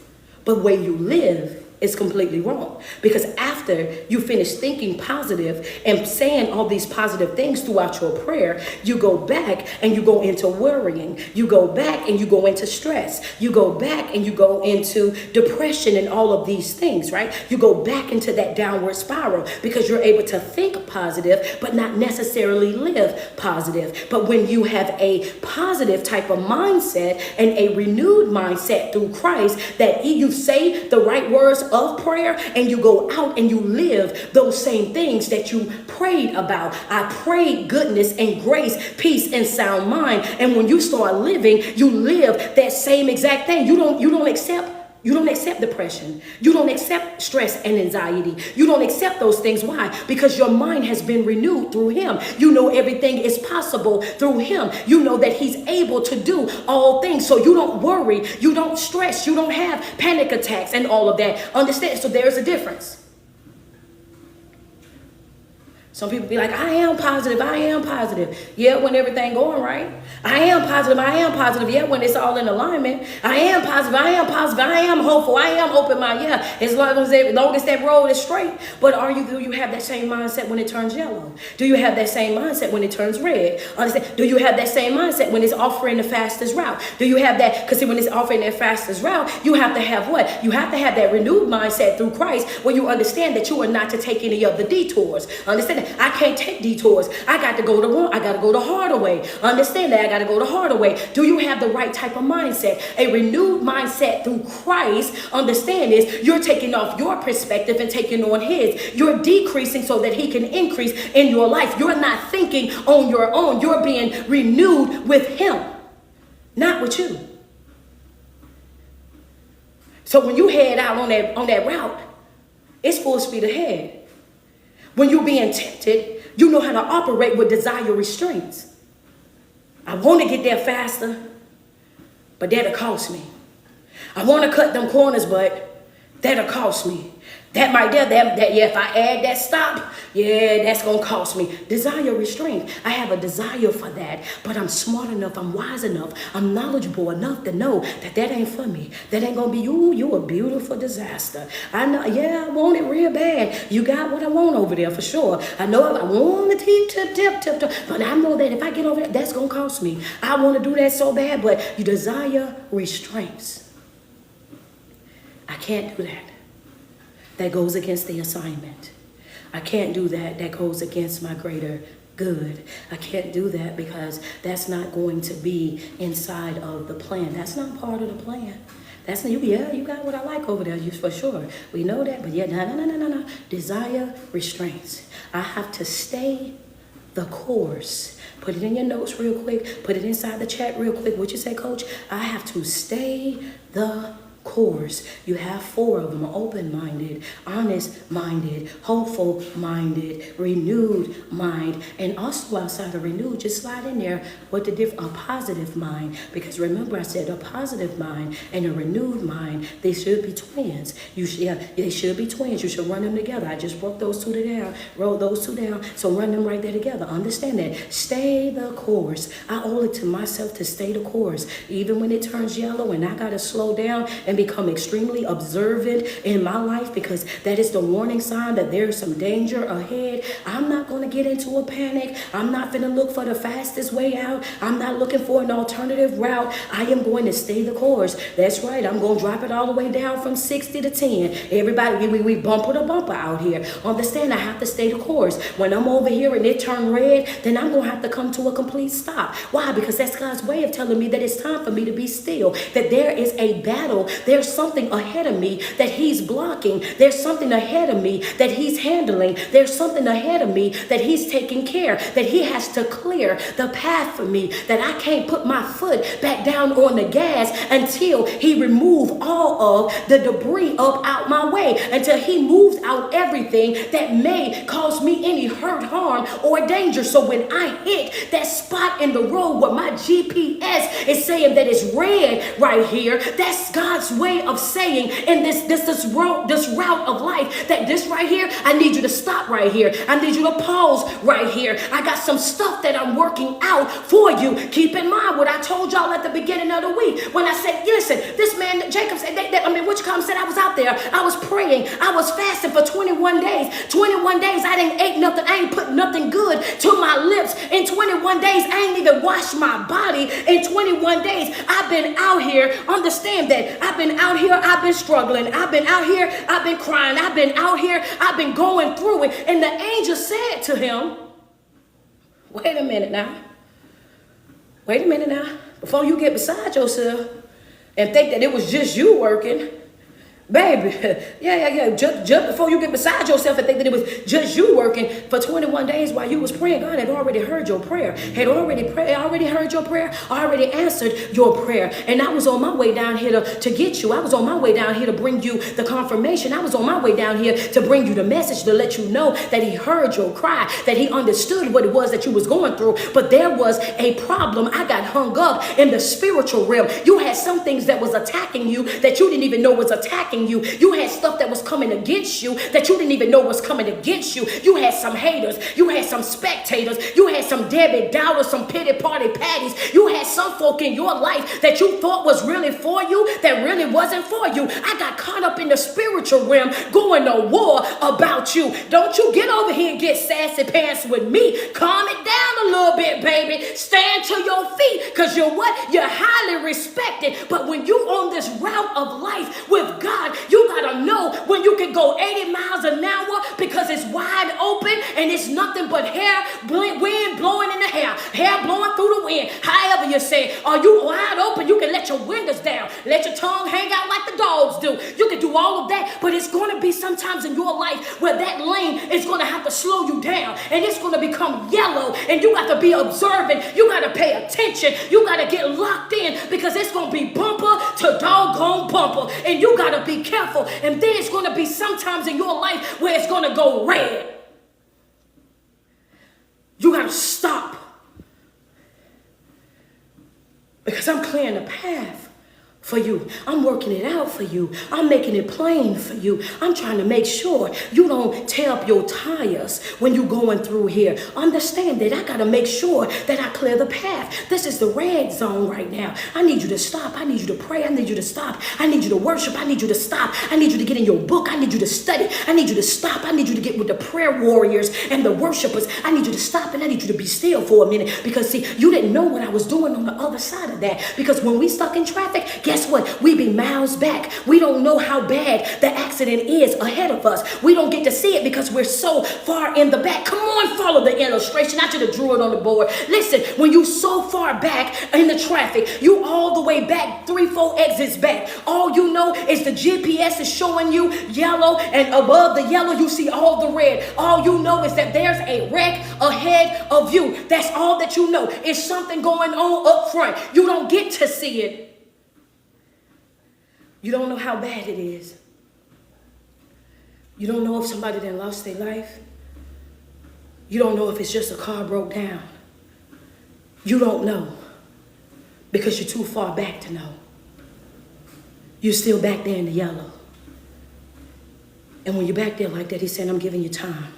But where you live is completely wrong. Because after you finish thinking positive and saying all these positive things throughout your prayer, you go back and you go into worrying. You go back and you go into stress. You go back and you go into depression and all of these things, right? You go back into that downward spiral because you're able to think positive, but not necessarily live positive. But when you have a positive type of mindset and a renewed mindset through Christ, that you say the right words of prayer and you go out and you live those same things that you prayed about. I prayed goodness and grace, peace and sound mind. And when you start living, you live that same exact thing. You don't accept depression. You don't accept stress and anxiety. You don't accept those things. Why? Because your mind has been renewed through Him. You know everything is possible through Him. You know that He's able to do all things. So you don't worry. You don't stress. You don't have panic attacks and all of that. Understand? So there's a difference. Some people be like, I am positive. I am positive. Yeah, when everything going right. I am positive. I am positive. Yeah, when it's all in alignment. I am positive. I am positive. I am hopeful. I am open-minded. Yeah, as long as that road is straight. But do you have that same mindset when it turns yellow? Do you have that same mindset when it turns red? Understand? Do you have that same mindset when it's offering the fastest route? Do you have that? Because when it's offering that fastest route, you have to have what? You have to have that renewed mindset through Christ where you understand that you are not to take any of the detours. Understand that? I can't take detours. I got to go the harder way. Understand that? I got to go the harder way. Do you have the right type of mindset? A renewed mindset through Christ, understand this, you're taking off your perspective and taking on His. You're decreasing so that He can increase in your life. You're not thinking on your own. You're being renewed with Him, not with you. So when you head out on that route, it's full speed ahead. When you're being tempted, you know how to operate with desire restraints. I want to get there faster, but that'll cost me. I want to cut them corners, but that'll cost me. That might, yeah, if I add that stop, yeah, that's going to cost me. Desire restraint. I have a desire for that, but I'm smart enough, I'm wise enough, I'm knowledgeable enough to know that ain't for me. That ain't going to be you a beautiful disaster. I know, yeah, I want it real bad. You got what I want over there for sure. I know I want to tip, but I know that if I get over there, that's going to cost me. I want to do that so bad, but you desire restraints. I can't do that. That goes against the assignment. I can't do that. That goes against my greater good. I can't do that because that's not going to be inside of the plan. That's not part of the plan. That's not, you got what I like over there, you for sure. We know that, but yeah, no. Desire restraints. I have to stay the course. Put it in your notes real quick. Put it inside the chat real quick. What you say, Coach? I have to stay the course. You have 4 of them: open-minded, honest-minded, hopeful-minded, renewed mind. And also outside of renewed, just slide in there what a positive mind. Because remember I said a positive mind and a renewed mind, they should be twins. They should be twins. You should run them together. I just broke those 2 down, wrote those 2 down. So run them right there together. Understand that. Stay the course. I owe it to myself to stay the course. Even when it turns yellow and I got to slow down and become extremely observant in my life, because that is the warning sign that there's some danger ahead. I'm not going to get into a panic. I'm not going to look for the fastest way out. I'm not looking for an alternative route. I am going to stay the course. That's right. I'm going to drop it all the way down from 60 to 10. Everybody, we bumper to bumper out here. Understand, I have to stay the course. When I'm over here and it turned red, then I'm going to have to come to a complete stop. Why? Because that's God's way of telling me that it's time for me to be still, that there is a battle. There's something ahead of me that he's blocking. There's something ahead of me that he's handling. There's something ahead of me that he's taking care, that he has to clear the path for me, that I can't put my foot back down on the gas until he removes all of the debris up out my way, until he moves out everything that may cause me any hurt, harm, or danger. So when I hit that spot in the road where my GPS is saying that it's red right here, that's God's way of saying in this route of life that this right here, I need you to stop right here. I need you to pause right here. I got some stuff that I'm working out for you. Keep in mind what I told y'all at the beginning of the week when I said, listen, this man, Jacob said, said I was out there. I was praying. I was fasting for 21 days. 21 days I didn't eat nothing. I ain't put nothing good to my lips. In 21 days, I ain't even washed my body. In 21 days, I've been out here. Understand that. I've been out here. I've been struggling. I've been out here. I've been crying. I've been out here. I've been going through it. And the angel said to him, wait a minute now. Wait a minute now. Before you get beside yourself and think that it was just you working, baby, yeah. Just before you get beside yourself and think that it was just you working for 21 days while you was praying, God had already heard your prayer, had already heard your prayer, already answered your prayer. And I was on my way down here to get you. I was on my way down here to bring you the confirmation. I was on my way down here to bring you the message, to let you know that he heard your cry, that he understood what it was that you was going through. But there was a problem. I got hung up in the spiritual realm. You had some things that was attacking you that you didn't even know was attacking you. You had stuff that was coming against you that you didn't even know was coming against you. You had some haters. You had some spectators. You had some Debbie Doubters, some pity party patties. You had some folk in your life that you thought was really for you that really wasn't for you. I got caught up in the spiritual realm going to war about you. Don't you get over here and get sassy pants with me. Calm it down a little bit, baby. Stand to your feet, because you're what? You're highly respected. But when you on this route of life with God, you gotta know when you can go 80 miles an hour because it's wide open and it's nothing but wind blowing in the hair blowing through the wind. However you say, are you wide open? You can let your windows down, let your tongue hang out like the dogs do. You can do all of that, but it's gonna be sometimes in your life where that lane is gonna have to slow you down and it's gonna become yellow, and you got to be observant. You gotta pay attention. You gotta get locked in, because it's gonna be bumper to doggone bumper, and you gotta be careful. And then it's going to be sometimes in your life where it's going to go red. You got to stop, because I'm clearing the path for you. I'm working it out for you. I'm making it plain for you. I'm trying to make sure you don't tear up your tires when you're going through here. Understand that I got to make sure that I clear the path. This is the red zone right now. I need you to stop. I need you to pray. I need you to stop. I need you to worship. I need you to stop. I need you to get in your book. I need you to study. I need you to stop. I need you to get with the prayer warriors and the worshipers. I need you to stop and I need you to be still for a minute, because see, you didn't know what I was doing on the other side of that. Because when we stuck in traffic, guess what? We be miles back. We don't know how bad the accident is ahead of us. We don't get to see it because we're so far in the back. Come on, follow the illustration. I should have drew it on the board. Listen, when you so far back in the traffic, you all the way back, 3-4 exits back. All you know is the GPS is showing you yellow, and above the yellow, you see all the red. All you know is that there's a wreck ahead of you. That's all that you know. It's something going on up front. You don't get to see it. You don't know how bad it is. You don't know if somebody done lost their life. You don't know if it's just a car broke down. You don't know because you're too far back to know. You're still back there in the yellow. And when you're back there like that, he's saying, I'm giving you time.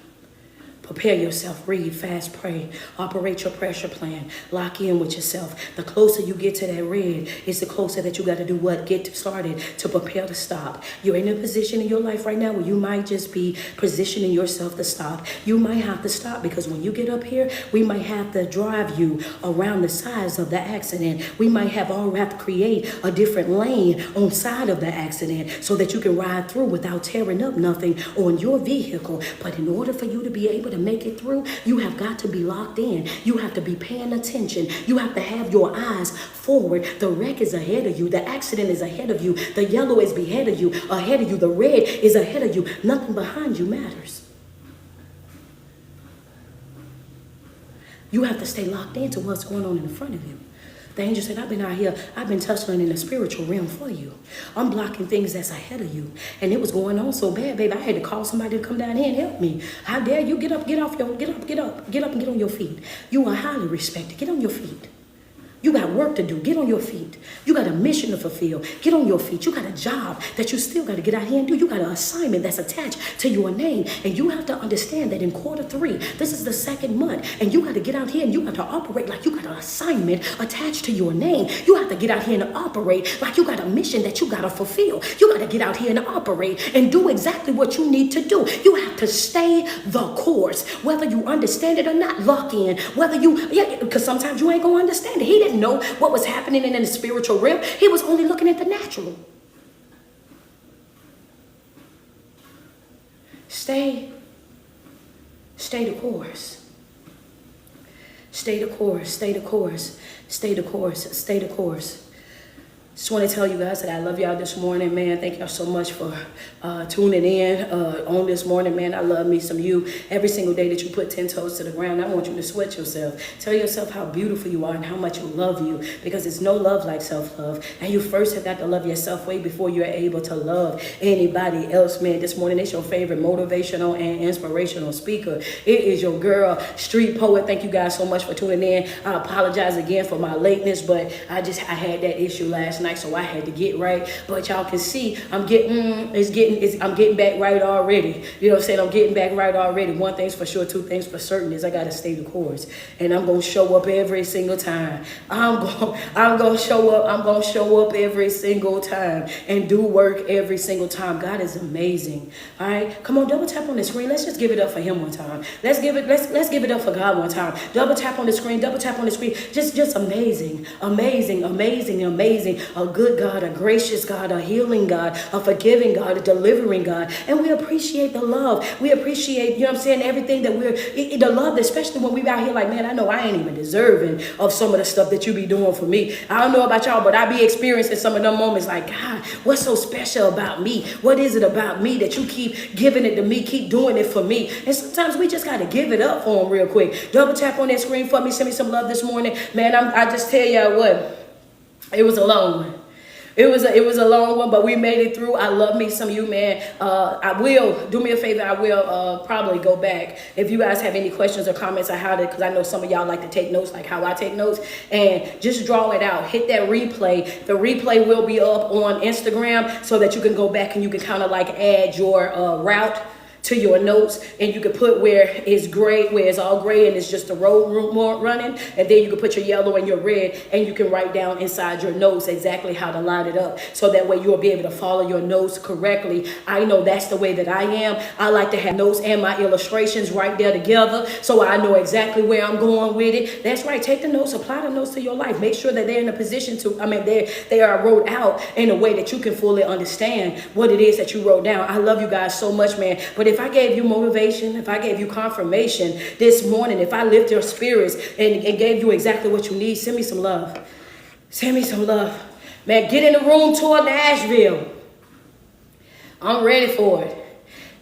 Prepare yourself, read, fast, pray, operate your pressure plan, lock in with yourself. The closer you get to that red, it's the closer that you got to do what? Get started to prepare to stop. You're in a position in your life right now where you might just be positioning yourself to stop. You might have to stop because when you get up here, we might have to drive you around the sides of the accident. We might have to create a different lane on side of the accident so that you can ride through without tearing up nothing on your vehicle. But in order for you to be able to make it through, you have got to be locked in. You have to be paying attention. You have to have your eyes forward. The wreck is ahead of you. The accident is ahead of you. The yellow is ahead of you. The red is ahead of you. Nothing behind you matters. You have to stay locked into what's going on in the front of you. The angel said, I've been out here, I've been tussling in the spiritual realm for you. I'm blocking things that's ahead of you. And it was going on so bad, baby, I had to call somebody to come down here and help me. How dare you get up and get on your feet. You are highly respected. Get on your feet. You got work to do. Get on your feet. You got a mission to fulfill. Get on your feet. You got a job that you still got to get out here and do. You got an assignment that's attached to your name. And you have to understand that in Q3, this is the second month. And you got to get out here and you got to operate like you got an assignment attached to your name. You have to get out here and operate like you got a mission that you got to fulfill. You got to get out here and operate and do exactly what you need to do. You have to stay the course. Whether you understand it or not, lock in. Because sometimes you ain't going to understand it. He didn't know what was happening in the spiritual realm. He was only looking at the natural. Stay the course. Stay the course. Stay the course. Stay the course. Stay the course. Just want to tell you guys that I love y'all this morning, man. Thank y'all so much for tuning in on this morning, man. I love me some you. Every single day that you put 10 toes to the ground, I want you to sweat yourself. Tell yourself how beautiful you are and how much you love you, because it's no love like self-love. And you first have got to love yourself way before you're able to love anybody else, man. This morning, it's your favorite motivational and inspirational speaker. It is your girl, Street Poet. Thank you guys so much for tuning in. I apologize again for my lateness, but I had that issue last night, so I had to get right. But y'all can see I'm getting back right already. You know what I'm saying? I'm getting back right already. One thing's for sure, two things for certain is I gotta stay the course, and I'm gonna show up every single time. I'm gonna show up every single time and do work every single time. God is amazing. All right, come on, double tap on the screen. Let's just give it up for Him one time. Let's give it up for God one time. Double tap on the screen. Double tap on the screen. Just amazing, amazing, amazing, amazing. A good God, a gracious God, a healing God, a forgiving God, a delivering God. And we appreciate the love. We appreciate, you know what I'm saying, everything that the love, especially when we out here like, man, I know I ain't even deserving of some of the stuff that you be doing for me. I don't know about y'all, but I be experiencing some of them moments like, God, what's so special about me? What is it about me that you keep giving it to me, keep doing it for me? And sometimes we just got to give it up for them real quick. Double tap on that screen for me. Send me some love this morning. Man, I just tell y'all what, it was a long one. it was a long one, but we made it through. I love me some you, man. I will do me a favor. I will probably go back if you guys have any questions or comments on how to, because I know some of y'all like to take notes, like how I take notes, and just draw it out. Hit that replay. The replay will be up on Instagram so that you can go back and you can kind of like add your route to your notes, and you can put where it's gray, where it's all gray and it's just the road running, and then you can put your yellow and your red, and you can write down inside your notes exactly how to line it up, so that way you'll be able to follow your notes correctly. I know that's the way that I am. I like to have notes and my illustrations right there together, so I know exactly where I'm going with it. That's right. Take the notes, apply the notes to your life. Make sure that they're in a position to, they are wrote out in a way that you can fully understand what it is that you wrote down. I love you guys so much, man. But if I gave you motivation, if I gave you confirmation this morning, if I lift your spirits and gave you exactly what you need, send me some love. Send me some love. Man, get in the room tour Nashville. I'm ready for it.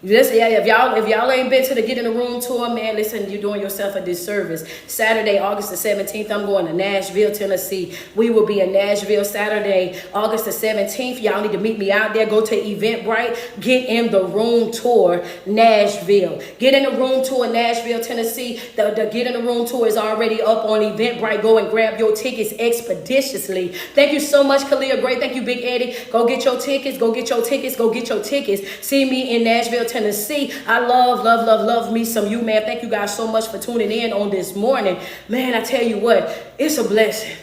Listen, yeah, if y'all ain't been to the Get in the Room tour, man, listen, you're doing yourself a disservice. Saturday, August the 17th, I'm going to Nashville, Tennessee. We will be in Nashville Saturday, August the 17th. Y'all need to meet me out there. Go to Eventbrite. Get in the Room tour Nashville. Get in the Room tour Nashville, Tennessee. The Get in the Room tour is already up on Eventbrite. Go and grab your tickets expeditiously. Thank you so much, Kalia Gray. Thank you, Big Eddie. Go get your tickets. Go get your tickets. Go get your tickets. See me in Nashville, Tennessee. I love me some you, man. Thank you guys so much for tuning in on this morning. Man, I tell you what, it's a blessing.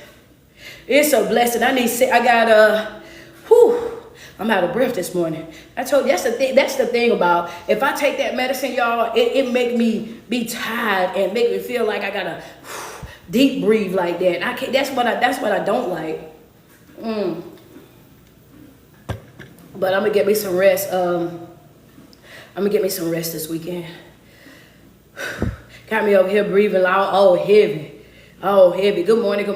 It's a blessing. I'm out of breath this morning. I told you, that's the thing about, if I take that medicine, y'all, it make me be tired and make me feel like I gotta deep breathe like that. I can't, that's what I don't like. But I'm gonna get me some rest. I'm gonna get me some rest this weekend. Got me over here breathing loud, all heavy. Oh, heavy. Good morning to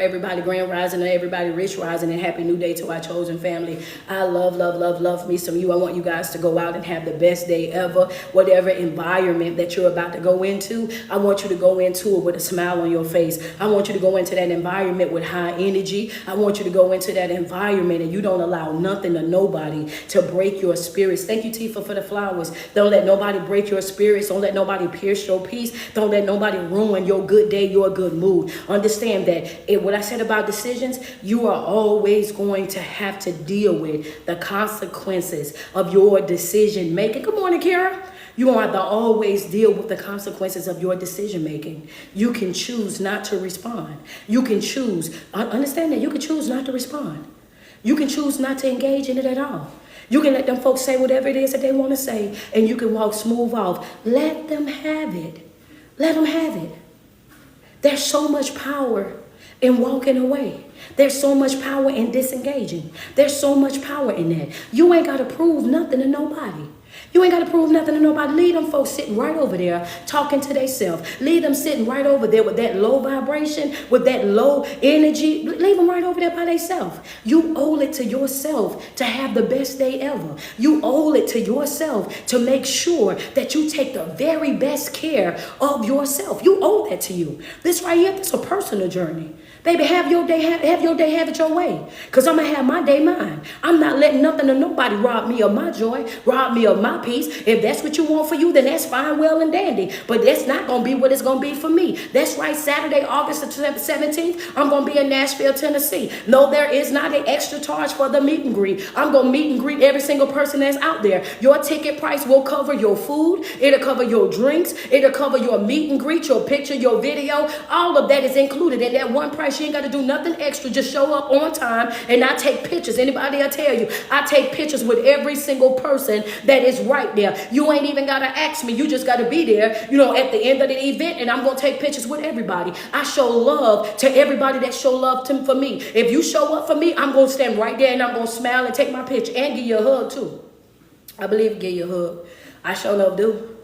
everybody. Grand rising to everybody. Rich rising, and happy new day to our chosen family. I love me some you. I want you guys to go out and have the best day ever. Whatever environment that you're about to go into, I want you to go into it with a smile on your face. I want you to go into that environment with high energy. I want you to go into that environment and you don't allow nothing or nobody to break your spirits. Thank you, Tifa, for the flowers. Don't let nobody break your spirits. Don't let nobody pierce your peace. Don't let nobody ruin your good day, your good mood. Understand that what I said about decisions, you are always going to have to deal with the consequences of your decision making. Good morning, Kara. You have to always deal with the consequences of your decision making. You can choose not to respond. You can choose, understand that you can choose not to respond. You can choose not to engage in it at all. You can let them folks say whatever it is that they want to say, and you can walk smooth off. Let them have it. Let them have it. There's so much power in walking away. There's so much power in disengaging. There's so much power in that. You ain't got to prove nothing to nobody. You ain't got to prove nothing to nobody. Leave them folks sitting right over there talking to themselves. Leave them sitting right over there with that low vibration, with that low energy. Leave them right over there by themselves. You owe it to yourself to have the best day ever. You owe it to yourself to make sure that you take the very best care of yourself. You owe that to you. This right here, this is a personal journey. Baby, have your day, have it your way. Because I'm going to have my day mine. I'm not letting nothing or nobody rob me of my joy, rob me of my peace. If that's what you want for you, then that's fine, well, and dandy. But that's not going to be what it's going to be for me. That's right, Saturday, August the 17th, I'm going to be in Nashville, Tennessee. No, there is not an extra charge for the meet and greet. I'm going to meet and greet every single person that's out there. Your ticket price will cover your food. It'll cover your drinks. It'll cover your meet and greet, your picture, your video. All of that is included in that one price. You ain't got to do nothing extra. Just show up on time, and I take pictures. Anybody, I tell you, I take pictures with every single person that is right there. You ain't even got to ask me. You just got to be there, at the end of the event, and I'm going to take pictures with everybody. I show love to everybody that show love for me. If you show up for me, I'm going to stand right there, and I'm going to smile and take my picture and give you a hug, too. I believe give you a hug. I show love, do.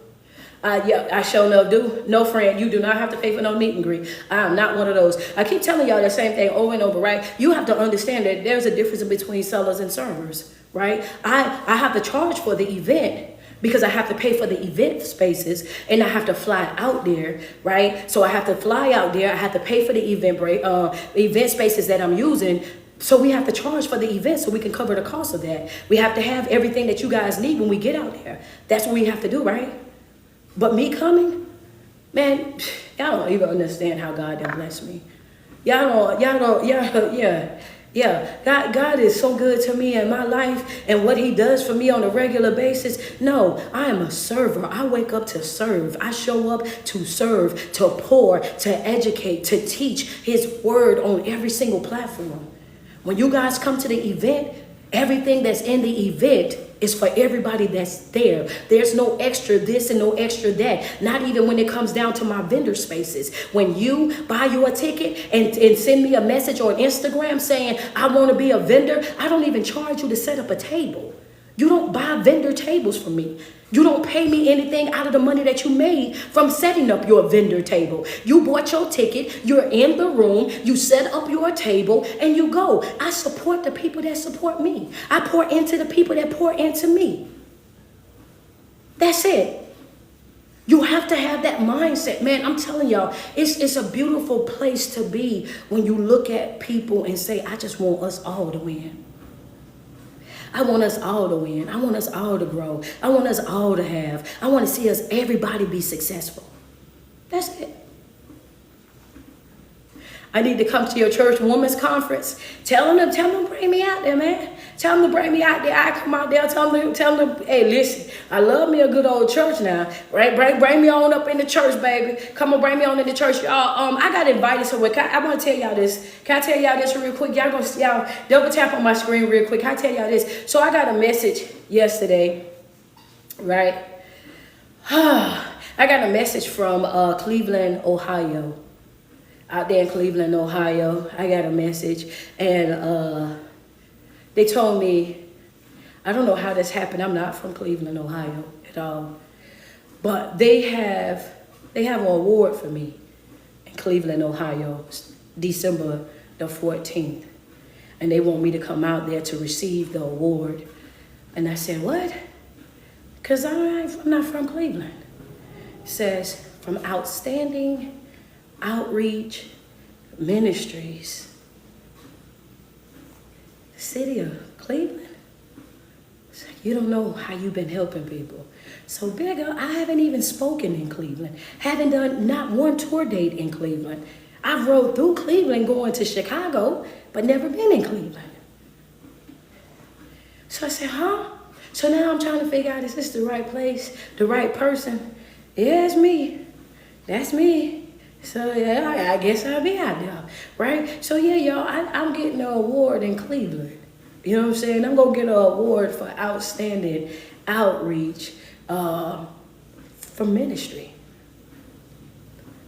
I sure enough do. No, friend, you do not have to pay for no meet and greet. I am not one of those. I keep telling y'all the same thing over and over, right? You have to understand that there's a difference between sellers and servers, right? I have to charge for the event because I have to pay for the event spaces, and I have to fly out there, right? So I have to fly out there. I have to pay for the event spaces that I'm using. So we have to charge for the event so we can cover the cost of that. We have to have everything that you guys need when we get out there. That's what we have to do, right? But me coming, man, y'all don't even understand how God done blessed me. God is so good to me in my life and what he does for me on a regular basis. No, I am a server. I wake up to serve. I show up to serve, to pour, to educate, to teach his word on every single platform. When you guys come to the event, everything that's in the event is for everybody that's there. There's no extra this and no extra that. Not even when it comes down to my vendor spaces. When you buy you a ticket and send me a message on Instagram saying, I want to be a vendor, I don't even charge you to set up a table. You don't buy vendor tables from me. You don't pay me anything out of the money that you made from setting up your vendor table. You bought your ticket, you're in the room, you set up your table, and you go. I support the people that support me. I pour into the people that pour into me. That's it. You have to have that mindset. Man, I'm telling y'all, it's a beautiful place to be when you look at people and say, I just want us all to win. I want us all to win. I want us all to grow. I want us all to have. I want to see us, everybody be successful. That's it. I need to come to your church women's conference. Tell them to bring me out there, man. Tell them to bring me out there. I come out there. Tell them, hey, listen, I love me a good old church now. Right? Bring me on up in the church, baby. Come on, bring me on in the church. Y'all, I got invited somewhere. I want to tell y'all this. Can I tell y'all this real quick? Y'all double tap on my screen real quick. Can I tell y'all this? So I got a message yesterday, right? I got a message from Cleveland, Ohio. Out there in Cleveland, Ohio, I got a message, and they told me, I don't know how this happened. I'm not from Cleveland, Ohio at all, but they have an award for me in Cleveland, Ohio, December the 14th, and they want me to come out there to receive the award. And I said, what? Because I'm not from Cleveland. It says, from Outstanding Outreach Ministries, the city of Cleveland. So you don't know how you've been helping people. So big up, I haven't even spoken in Cleveland. Haven't done not one tour date in Cleveland. I've rode through Cleveland going to Chicago, but never been in Cleveland. So I said, huh? So now I'm trying to figure out, is this the right place, the right person? Yeah, it's me. That's me. So yeah, I guess I'll be out there, right? So yeah, y'all, I'm getting an award in Cleveland. You know what I'm saying? I'm gonna get an award for outstanding outreach for ministry,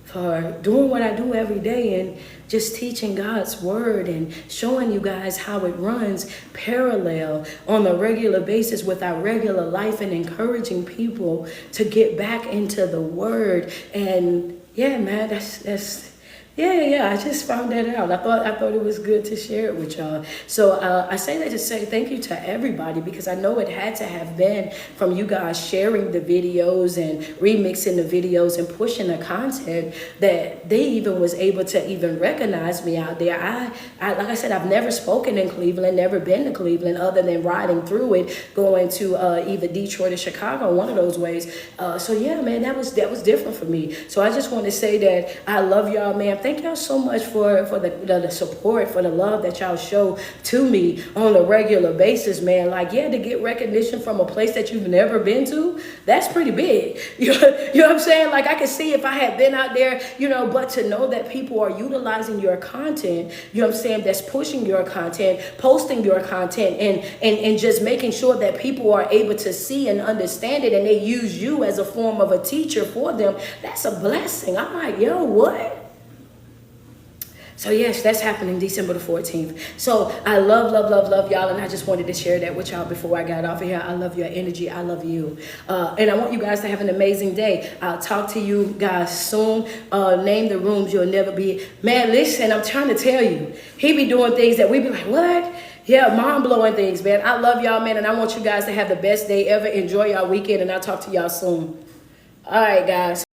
for doing what I do every day and just teaching God's word and showing you guys how it runs parallel on a regular basis with our regular life and encouraging people to get back into the word. And yeah, man, that's yeah. I just found that out. I thought it was good to share it with y'all. So I say that to say thank you to everybody, because I know it had to have been from you guys sharing the videos and remixing the videos and pushing the content that they even was able to even recognize me out there. I like I said, I've never spoken in Cleveland, never been to Cleveland other than riding through it, going to either Detroit or Chicago, one of those ways. So yeah, man, that was different for me. So I just want to say that I love y'all, man. Thank y'all so much for the support, for the love that y'all show to me on a regular basis, man. Like, yeah, to get recognition from a place that you've never been to, that's pretty big. You know what I'm saying? Like, I could see if I had been out there, but to know that people are utilizing your content, you know what I'm saying, that's pushing your content, posting your content, and just making sure that people are able to see and understand it, and they use you as a form of a teacher for them, that's a blessing. I'm like, yo, what? So yes, that's happening December the 14th. So I love y'all, and I just wanted to share that with y'all before I got off of here. I love your energy. I love you. And I want you guys to have an amazing day. I'll talk to you guys soon. Name the rooms you'll never be. Man, listen, I'm trying to tell you. He be doing things that we be like, what? Yeah, mind-blowing things, man. I love y'all, man, and I want you guys to have the best day ever. Enjoy y'all weekend, and I'll talk to y'all soon. All right, guys.